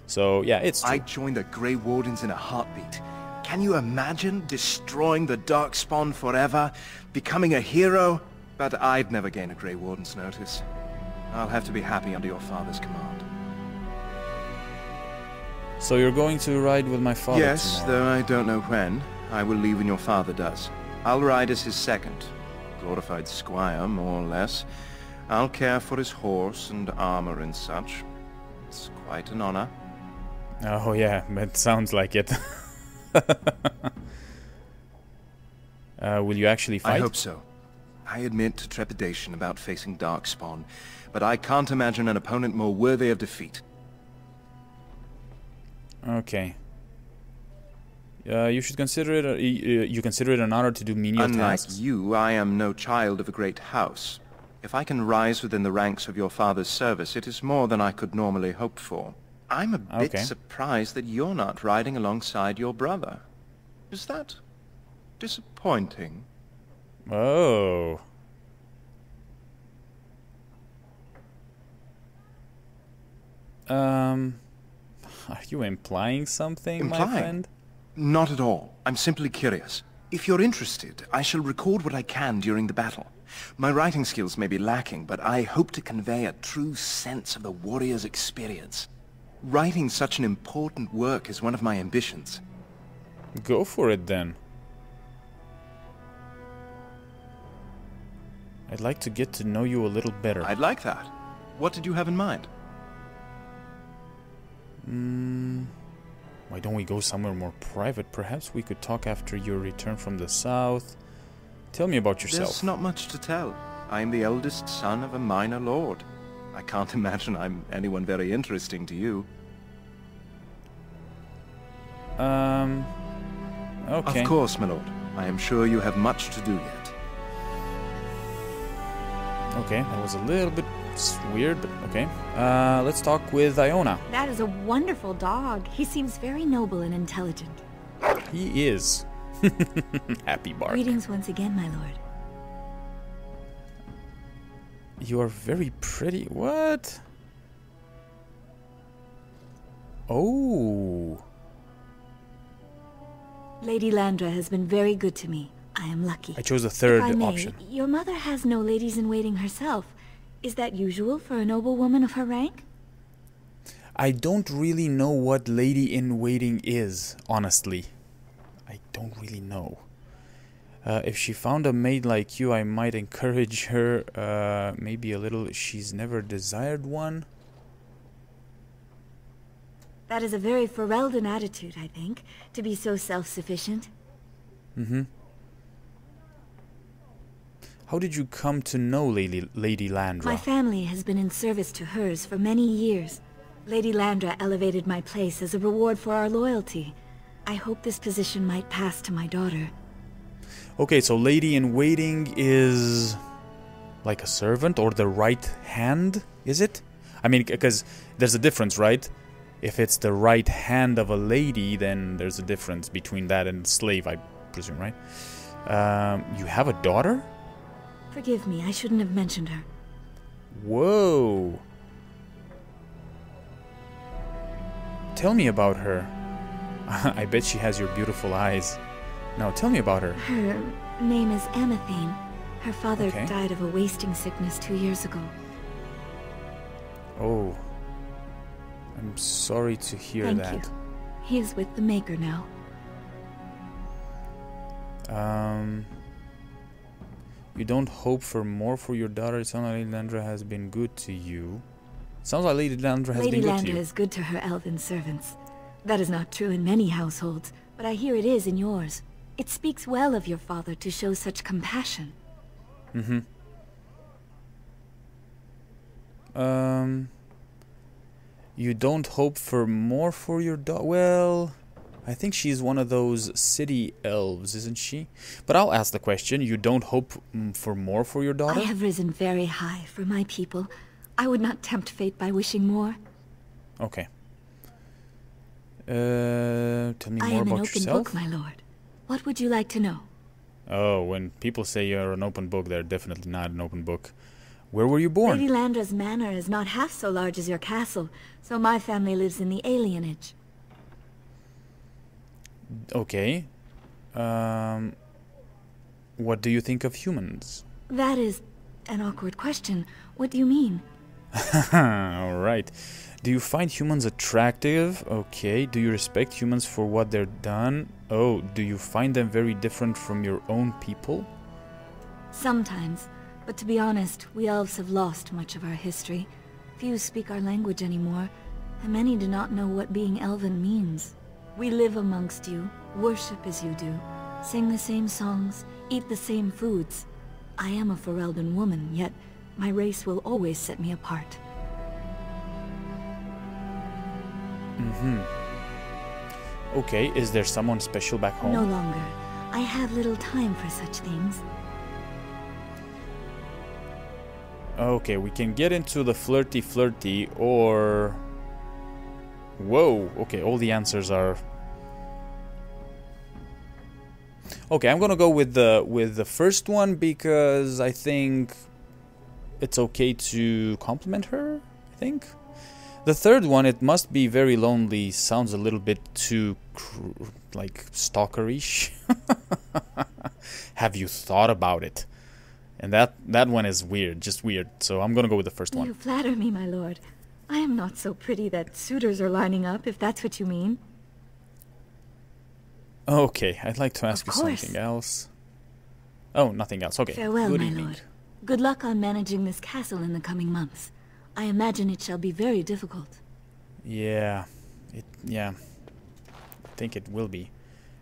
So, yeah, it's true. I joined the Grey Wardens in a heartbeat. Can you imagine destroying the Darkspawn forever, becoming a hero? But I'd never gain a Grey Warden's notice. I'll have to be happy under your father's command. So you're going to ride with my father Yes, tomorrow? though I don't know when. I will leave when your father does. I'll ride as his second. Glorified squire, more or less. I'll care for his horse and armor and such. It's quite an honor. Oh yeah, that sounds like it. Will you actually fight? I hope so. I admit to trepidation about facing Darkspawn, but I can't imagine an opponent more worthy of defeat. Okay. You should consider it. You consider it an honor to do menial tasks. Unlike you, I am no child of a great house. If I can rise within the ranks of your father's service, it is more than I could normally hope for. I'm a bit surprised that you're not riding alongside your brother. Is that disappointing? Oh. Are you implying something, my friend? Not at all. I'm simply curious. If you're interested, I shall record what I can during the battle. My writing skills may be lacking, but I hope to convey a true sense of the warrior's experience. Writing such an important work is one of my ambitions. Go for it, then. I'd like to get to know you a little better. I'd like that. What did you have in mind? Why don't we go somewhere more private? Perhaps we could talk after your return from the south. Tell me about yourself. There's not much to tell. I am the eldest son of a minor lord. I can't imagine I'm anyone very interesting to you. Okay. Of course, my lord. I am sure you have much to do yet. Okay, that was a little bit weird, but okay. Let's talk with Iona. That is a wonderful dog. He seems very noble and intelligent. He is. Happy bark. Greetings once again, my lord. You are very pretty. What? Oh. Lady Landra has been very good to me. I am lucky. I chose the third if I may, option. Your mother has no ladies-in-waiting herself. Is that usual for a noblewoman of her rank? I don't really know what lady-in-waiting is, honestly. I don't really know. If she found a maid like you, I might encourage her, maybe a little. She's never desired one. That is a very Ferelden attitude, I think, to be so self-sufficient. Mm-hmm. How did you come to know Lady Landra? My family has been in service to hers for many years. Lady Landra elevated my place as a reward for our loyalty. I hope this position might pass to my daughter. Okay, so Lady in Waiting is like a servant or the right hand, is it? I mean, because there's a difference, right? If it's the right hand of a lady, then there's a difference between that and slave, I presume, right? You have a daughter? Forgive me, I shouldn't have mentioned her. Whoa. Tell me about her. I bet she has your beautiful eyes. Now, tell me about her. Her name is Amathine. Her father Okay. died of a wasting sickness 2 years ago. Oh. I'm sorry to hear Thank that. you. He is with the Maker now. You don't hope for more for your daughter. It sounds like Lady Landra has been good to you. Sounds like Lady Landra has Lady been good to Landra you. is good to her elven servants. That is not true in many households, but I hear it is in yours. It speaks well of your father to show such compassion. Mm-hmm. You don't hope for more for your daughter? Well, I think she's one of those city elves, isn't she? But I'll ask the question. You don't hope for more for your daughter? I have risen very high for my people. I would not tempt fate by wishing more. Okay. Tell me I more am an about open yourself. book, my lord. What would you like to know? Oh, when people say you're an open book, they're definitely not an open book. Where were you born? Lady Landra's manor is not half so large as your castle, so my family lives in the alienage. Okay. What do you think of humans? That is an awkward question. What do you mean? Alright. Do you find humans attractive? Okay. Do you respect humans for what they're done? Oh, do you find them very different from your own people? Sometimes. But to be honest, we elves have lost much of our history. Few speak our language anymore, and many do not know what being elven means. We live amongst you, worship as you do, sing the same songs, eat the same foods. I am a Ferelden woman, yet my race will always set me apart. Mm-hmm. Okay, is there someone special back home? No longer. I have little time for such things. Okay, we can get into the flirty or... Whoa, okay, all the answers are... Okay, I'm gonna go with the first one because I think it's okay to compliment her, I think. The third one, it must be very lonely, sounds a little bit too, like, stalkerish. Have you thought about it? And that one is weird, just weird. So I'm gonna go with the first one. You flatter me, my lord. I am not so pretty that suitors are lining up, if that's what you mean. Okay, I'd like to ask you course. something else. Oh, nothing else. Okay. Farewell, Good my evening. lord. Good luck on managing this castle in the coming months. I imagine it shall be very difficult. Yeah, I think it will be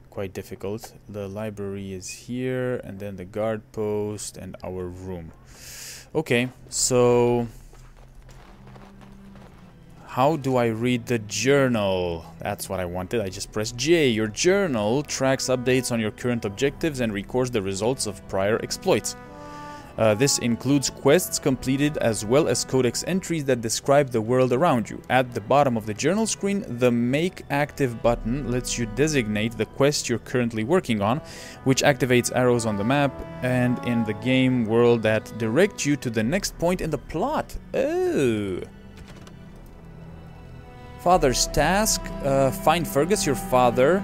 quite difficult. The library is here, and then the guard post and our room. Okay, so how do I read the journal? That's what I wanted. I just pressed J. Your journal tracks updates on your current objectives and records the results of prior exploits. This includes quests completed as well as codex entries that describe the world around you. At the bottom of the journal screen, the Make Active button lets you designate the quest you're currently working on, which activates arrows on the map and in the game world that direct you to the next point in the plot. Oh. Father's task, find Fergus, your father,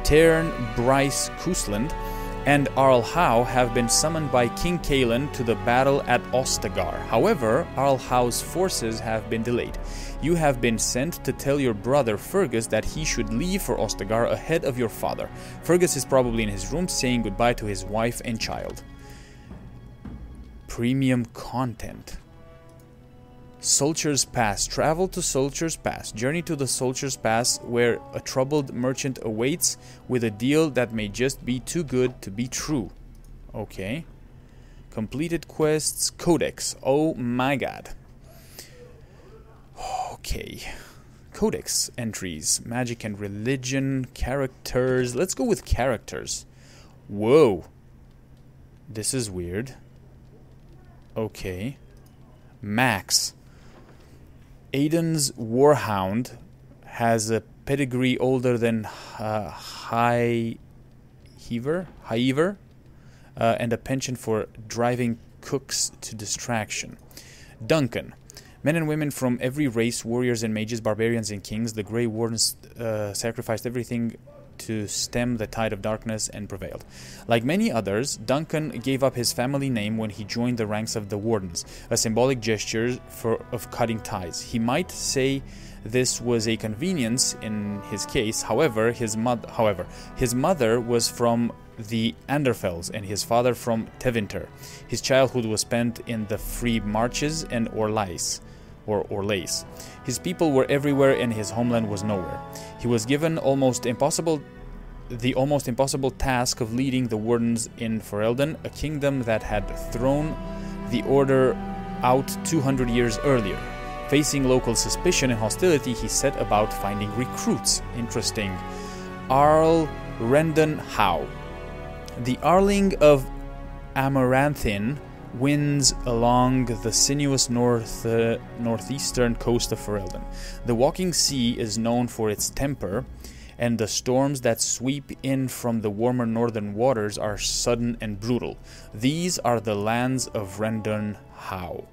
Tern Bryce Cousland, and Arl Howe have been summoned by King Kalen to the battle at Ostagar. However, Arl Howe's forces have been delayed. You have been sent to tell your brother Fergus that he should leave for Ostagar ahead of your father. Fergus is probably in his room saying goodbye to his wife and child. Premium content. Soldier's Pass. Travel to Soldier's Pass. Journey to the Soldier's Pass where a troubled merchant awaits with a deal that may just be too good to be true. Okay. Completed quests. Codex. Oh my god. Okay. Codex entries. Magic and religion. Characters. Let's go with characters. Whoa. This is weird. Okay. Max. Aiden's Warhound has a pedigree older than High Heaver, and a penchant for driving cooks to distraction. Duncan. Men and women from every race, warriors and mages, barbarians and kings, the Grey Wardens sacrificed everything to stem the tide of darkness and prevailed. Like many others, Duncan gave up his family name when he joined the ranks of the Wardens, a symbolic gesture of cutting ties. He might say this was a convenience in his case. However, his mother was from the Anderfells and his father from Tevinter. His childhood was spent in the free marches and Orlais. His people were everywhere and his homeland was nowhere. He was given the almost impossible task of leading the Wardens in Ferelden, a kingdom that had thrown the Order out 200 years earlier. Facing local suspicion and hostility, he set about finding recruits. Interesting. Arl Rendon Howe. The Arling of Amaranthin winds along the sinuous northeastern coast of Ferelden. The walking sea is known for its temper, and the storms that sweep in from the warmer northern waters are sudden and brutal. These are the lands of Rendon Howe.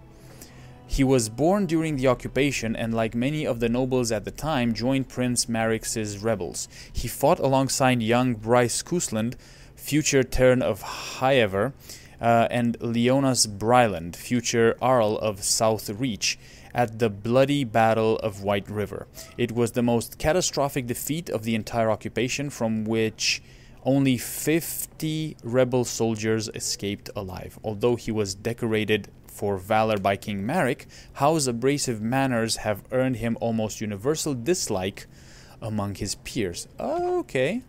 He was born during the occupation and, like many of the nobles at the time, joined Prince Marix's rebels. He fought alongside young Bryce Cousland, future Tern of Highever, and Leonas Bryland, future Arl of South Reach, at the bloody Battle of White River. It was the most catastrophic defeat of the entire occupation, from which only 50 rebel soldiers escaped alive. Although he was decorated for valor by King Maric, Howe's abrasive manners have earned him almost universal dislike among his peers. Okay,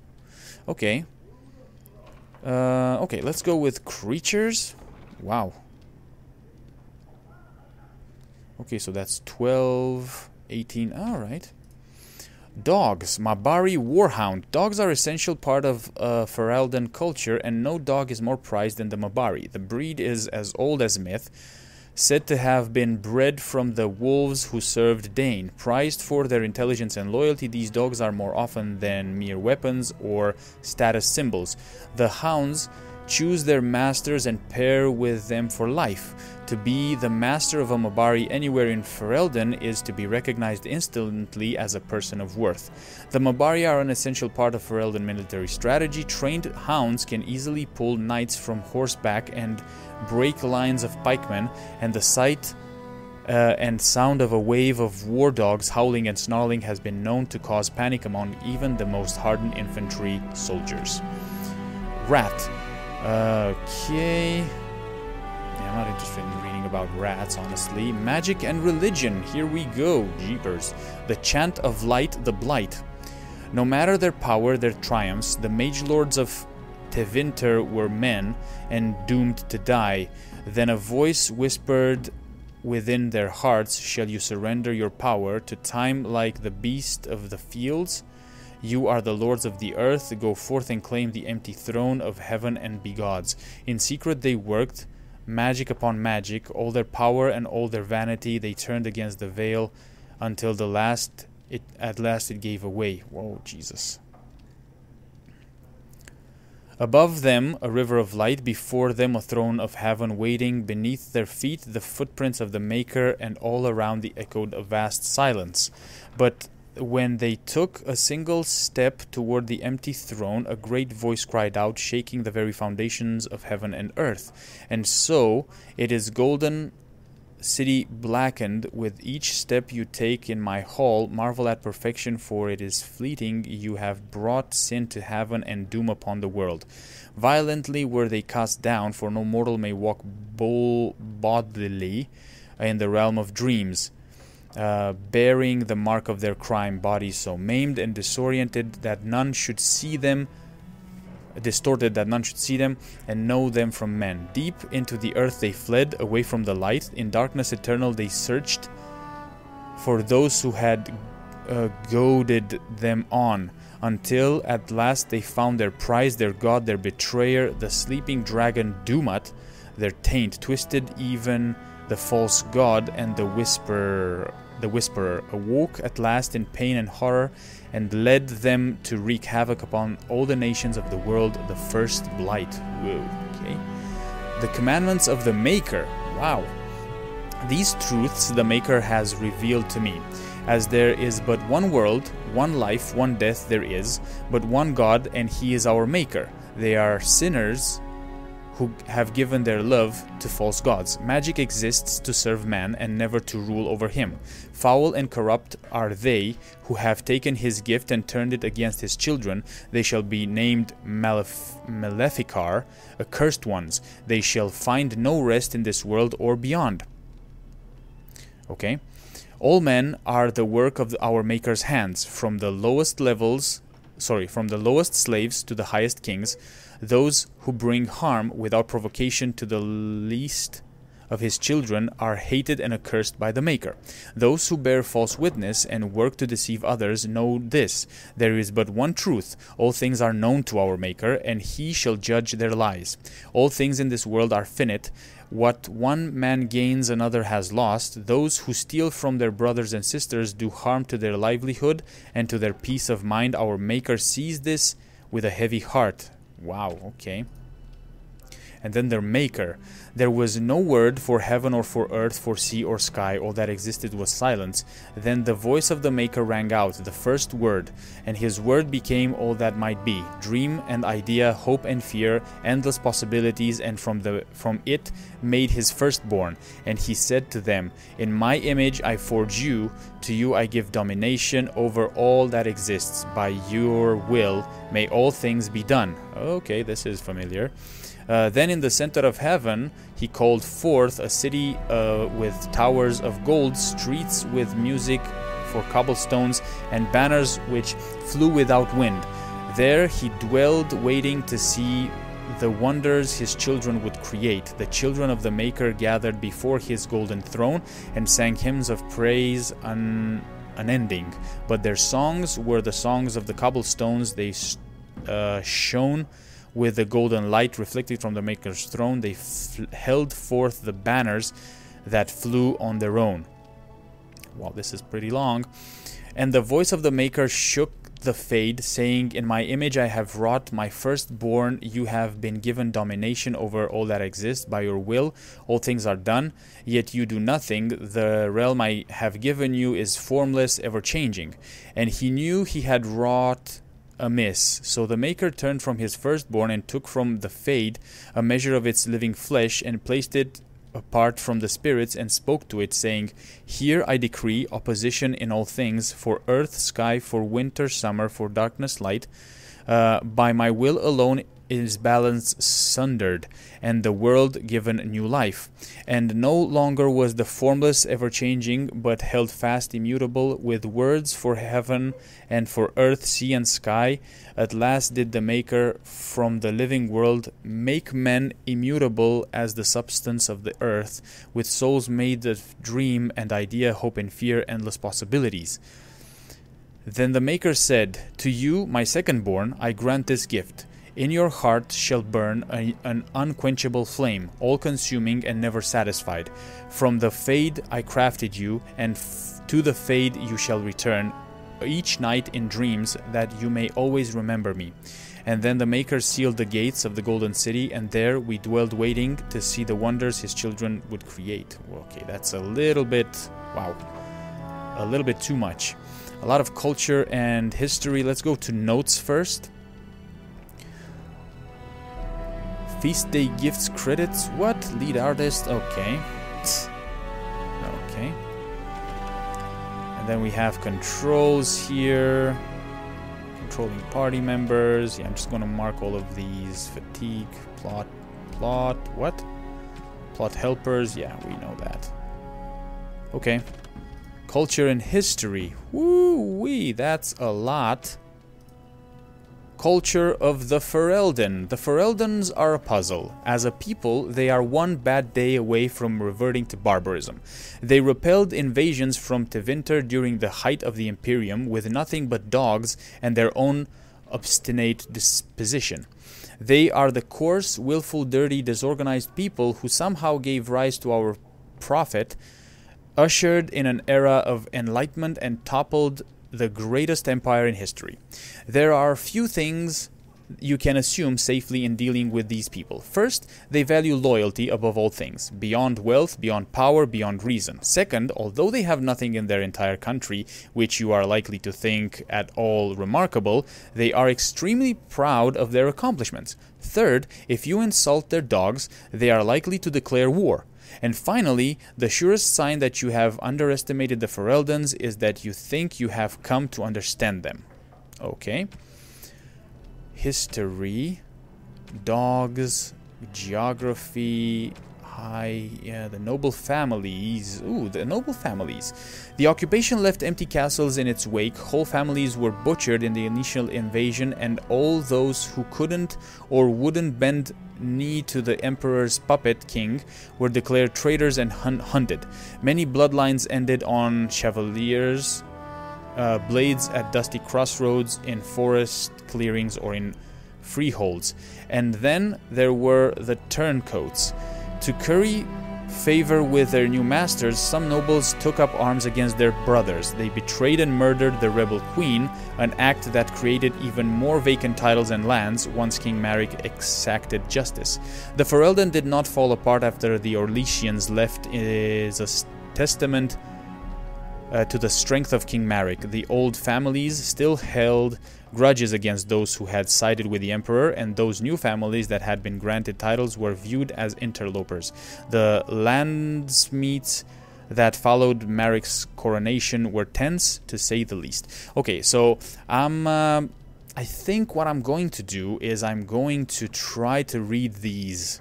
let's go with creatures. Wow. Okay, so that's 12, 18, alright. Dogs. Mabari Warhound. Dogs are an essential part of Ferelden culture, and no dog is more prized than the Mabari. The breed is as old as myth, said to have been bred from the wolves who served Dane. Prized for their intelligence and loyalty, these dogs are more often than mere weapons or status symbols. The hounds choose their masters and pair with them for life. To be the master of a Mabari anywhere in Ferelden is to be recognized instantly as a person of worth. The Mabari are an essential part of Ferelden military strategy. Trained hounds can easily pull knights from horseback and break lines of pikemen, and the sight and sound of a wave of war dogs howling and snarling has been known to cause panic among even the most hardened infantry soldiers. Rat. Okay. Yeah, I'm not interested in reading about rats, honestly. Magic and religion. Here we go. Jeepers. The chant of light, the Blight. No matter their power, their triumphs, the mage lords of Tevinter were men and doomed to die. Then a voice whispered within their hearts, "Shall you surrender your power to time like the beast of the fields? You are the lords of the earth. Go forth and claim the empty throne of heaven and be gods." In secret they worked, magic upon magic. All their power and all their vanity they turned against the veil, until at last it gave away. Whoa, Jesus. Above them a river of light, before them a throne of heaven waiting, beneath their feet the footprints of the Maker, and all around the echoed a vast silence. But when they took a single step toward the empty throne, a great voice cried out, shaking the very foundations of heaven and earth. And so it is golden city blackened with each step you take in my hall. Marvel at perfection, for it is fleeting. You have brought sin to heaven and doom upon the world. Violently were they cast down, for no mortal may walk bodily in the realm of dreams, bearing the mark of their crime, bodies so maimed and disoriented that none should see them, and know them from men. Deep into the earth they fled, away from the light. In darkness eternal they searched for those who had goaded them on, until at last they found their prize, their god, their betrayer, the sleeping dragon Dumat, their taint, twisted even the false god, and the whisperer awoke at last in pain and horror, and led them to wreak havoc upon all the nations of the world, the first Blight. Whoa, okay. The commandments of the Maker. Wow. These truths the Maker has revealed to me. As there is but one world, one life, one death there is, but one God, and He is our Maker. They are sinners who have given their love to false gods. Magic exists to serve man and never to rule over him. Foul and corrupt are they who have taken his gift and turned it against his children. They shall be named Maleficar, accursed ones. They shall find no rest in this world or beyond. Okay. All men are the work of our Maker's hands, from the lowest slaves to the highest kings. Those who bring harm without provocation to the least of his children are hated and accursed by the Maker. Those who bear false witness and work to deceive others know this: there is but one truth. All things are known to our Maker, and He shall judge their lies. All things in this world are finite. What one man gains, another has lost. Those who steal from their brothers and sisters do harm to their livelihood and to their peace of mind. Our Maker sees this with a heavy heart. Wow, okay. And then their Maker. There was no word for heaven or for earth, for sea or sky. All that existed was silence. Then the voice of the Maker rang out, the first word, and His word became all that might be. Dream and idea, hope and fear, endless possibilities, and from it made His firstborn. And He said to them, in my image I forge you, to you I give domination over all that exists. By your will may all things be done. Okay, this is familiar. Then in the center of heaven He called forth a city with towers of gold, streets with music for cobblestones, and banners which flew without wind. There He dwelled, waiting to see the wonders His children would create. The children of the Maker gathered before His golden throne and sang hymns of praise unending. But their songs were the songs of the cobblestones. They shone with the golden light reflected from the Maker's throne. They held forth the banners that flew on their own. Wow, this is pretty long. And the voice of the Maker shook the Fade, saying, in my image I have wrought my firstborn. You have been given domination over all that exists. By your will all things are done, yet you do nothing. The realm I have given you is formless, ever-changing. And he knew he had wrought amiss. So the Maker turned from his firstborn and took from the Fade a measure of its living flesh and placed it apart from the spirits and spoke to it, saying, here I decree opposition in all things, for earth, sky, for winter, summer, for darkness, light. By my will alone is balance sundered, and the world given new life. And no longer was the formless ever-changing, but held fast immutable, with words for heaven and for earth, sea and sky. At last did the Maker from the living world make men immutable as the substance of the earth, with souls made of dream and idea, hope and fear, endless possibilities. Then the Maker said, to you, my secondborn, I grant this gift. In your heart shall burn an unquenchable flame, all-consuming and never satisfied. From the Fade I crafted you, and to the Fade you shall return, each night in dreams, that you may always remember me. And then the Maker sealed the gates of the Golden City, and there we dwelled waiting to see the wonders his children would create. Okay, that's a little bit, wow, a little bit too much. A lot of culture and history. Let's go to notes first. Feast day gifts credits. What? Lead artist. Okay. Okay. And then we have controls here. Controlling party members. Yeah, I'm just going to mark all of these. Fatigue. Plot. What? Plot helpers. Yeah, we know that. Okay. Culture and history. Woo-wee. That's a lot. culture of the Ferelden. The Fereldens are a puzzle. As a people, they are one bad day away from reverting to barbarism. They repelled invasions from Tevinter during the height of the Imperium with nothing but dogs and their own obstinate disposition. They are the coarse, willful, dirty, disorganized people who somehow gave rise to our prophet, ushered in an era of enlightenment and toppled the greatest empire in history. There are few things you can assume safely in dealing with these people. First, they value loyalty above all things, beyond wealth, beyond power, beyond reason. Second, although they have nothing in their entire country which you are likely to think at all remarkable, they are extremely proud of their accomplishments. Third, if you insult their dogs, they are likely to declare war. And finally, the surest sign that you have underestimated the Fereldens is that you think you have come to understand them. Okay. History, dogs, geography, the noble families. Ooh, the noble families. The occupation left empty castles in its wake. Whole families were butchered in the initial invasion, and all those who couldn't or wouldn't bend knee to the emperor's puppet king were declared traitors and hunted. Many bloodlines ended on chevaliers, blades at dusty crossroads, in forest clearings, or in freeholds. And then there were the turncoats. To curry favor with their new masters, some nobles took up arms against their brothers. They betrayed and murdered the rebel queen, an act that created even more vacant titles and lands once King Maric exacted justice. The Ferelden did not fall apart after the Orlesians left is a testament to the strength of King Maric. The old families still held grudges against those who had sided with the emperor, and those new families that had been granted titles were viewed as interlopers. The landsmeets that followed Maric's coronation were tense, to say the least. Okay, so I think what I'm going to do is I'm going to try to read these.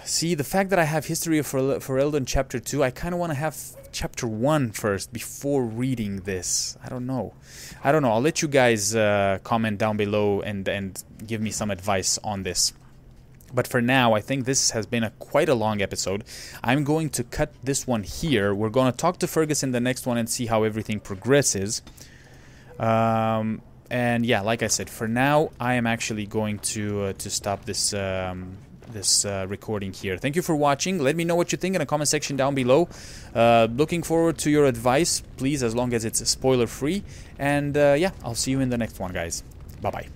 See, the fact that I have History of Ferelden Chapter 2, I kind of want to have Chapter 1 first before reading this. I don't know. I'll let you guys comment down below and give me some advice on this. But for now, I think this has been quite a long episode. I'm going to cut this one here. We're going to talk to Fergus in the next one and see how everything progresses. And yeah, like I said, for now, I am actually going to stop this recording here. Thank you for watching. Let me know what you think in the comment section down below. Looking forward to your advice, please, as long as it's spoiler free. And yeah, I'll see you in the next one, guys. Bye bye.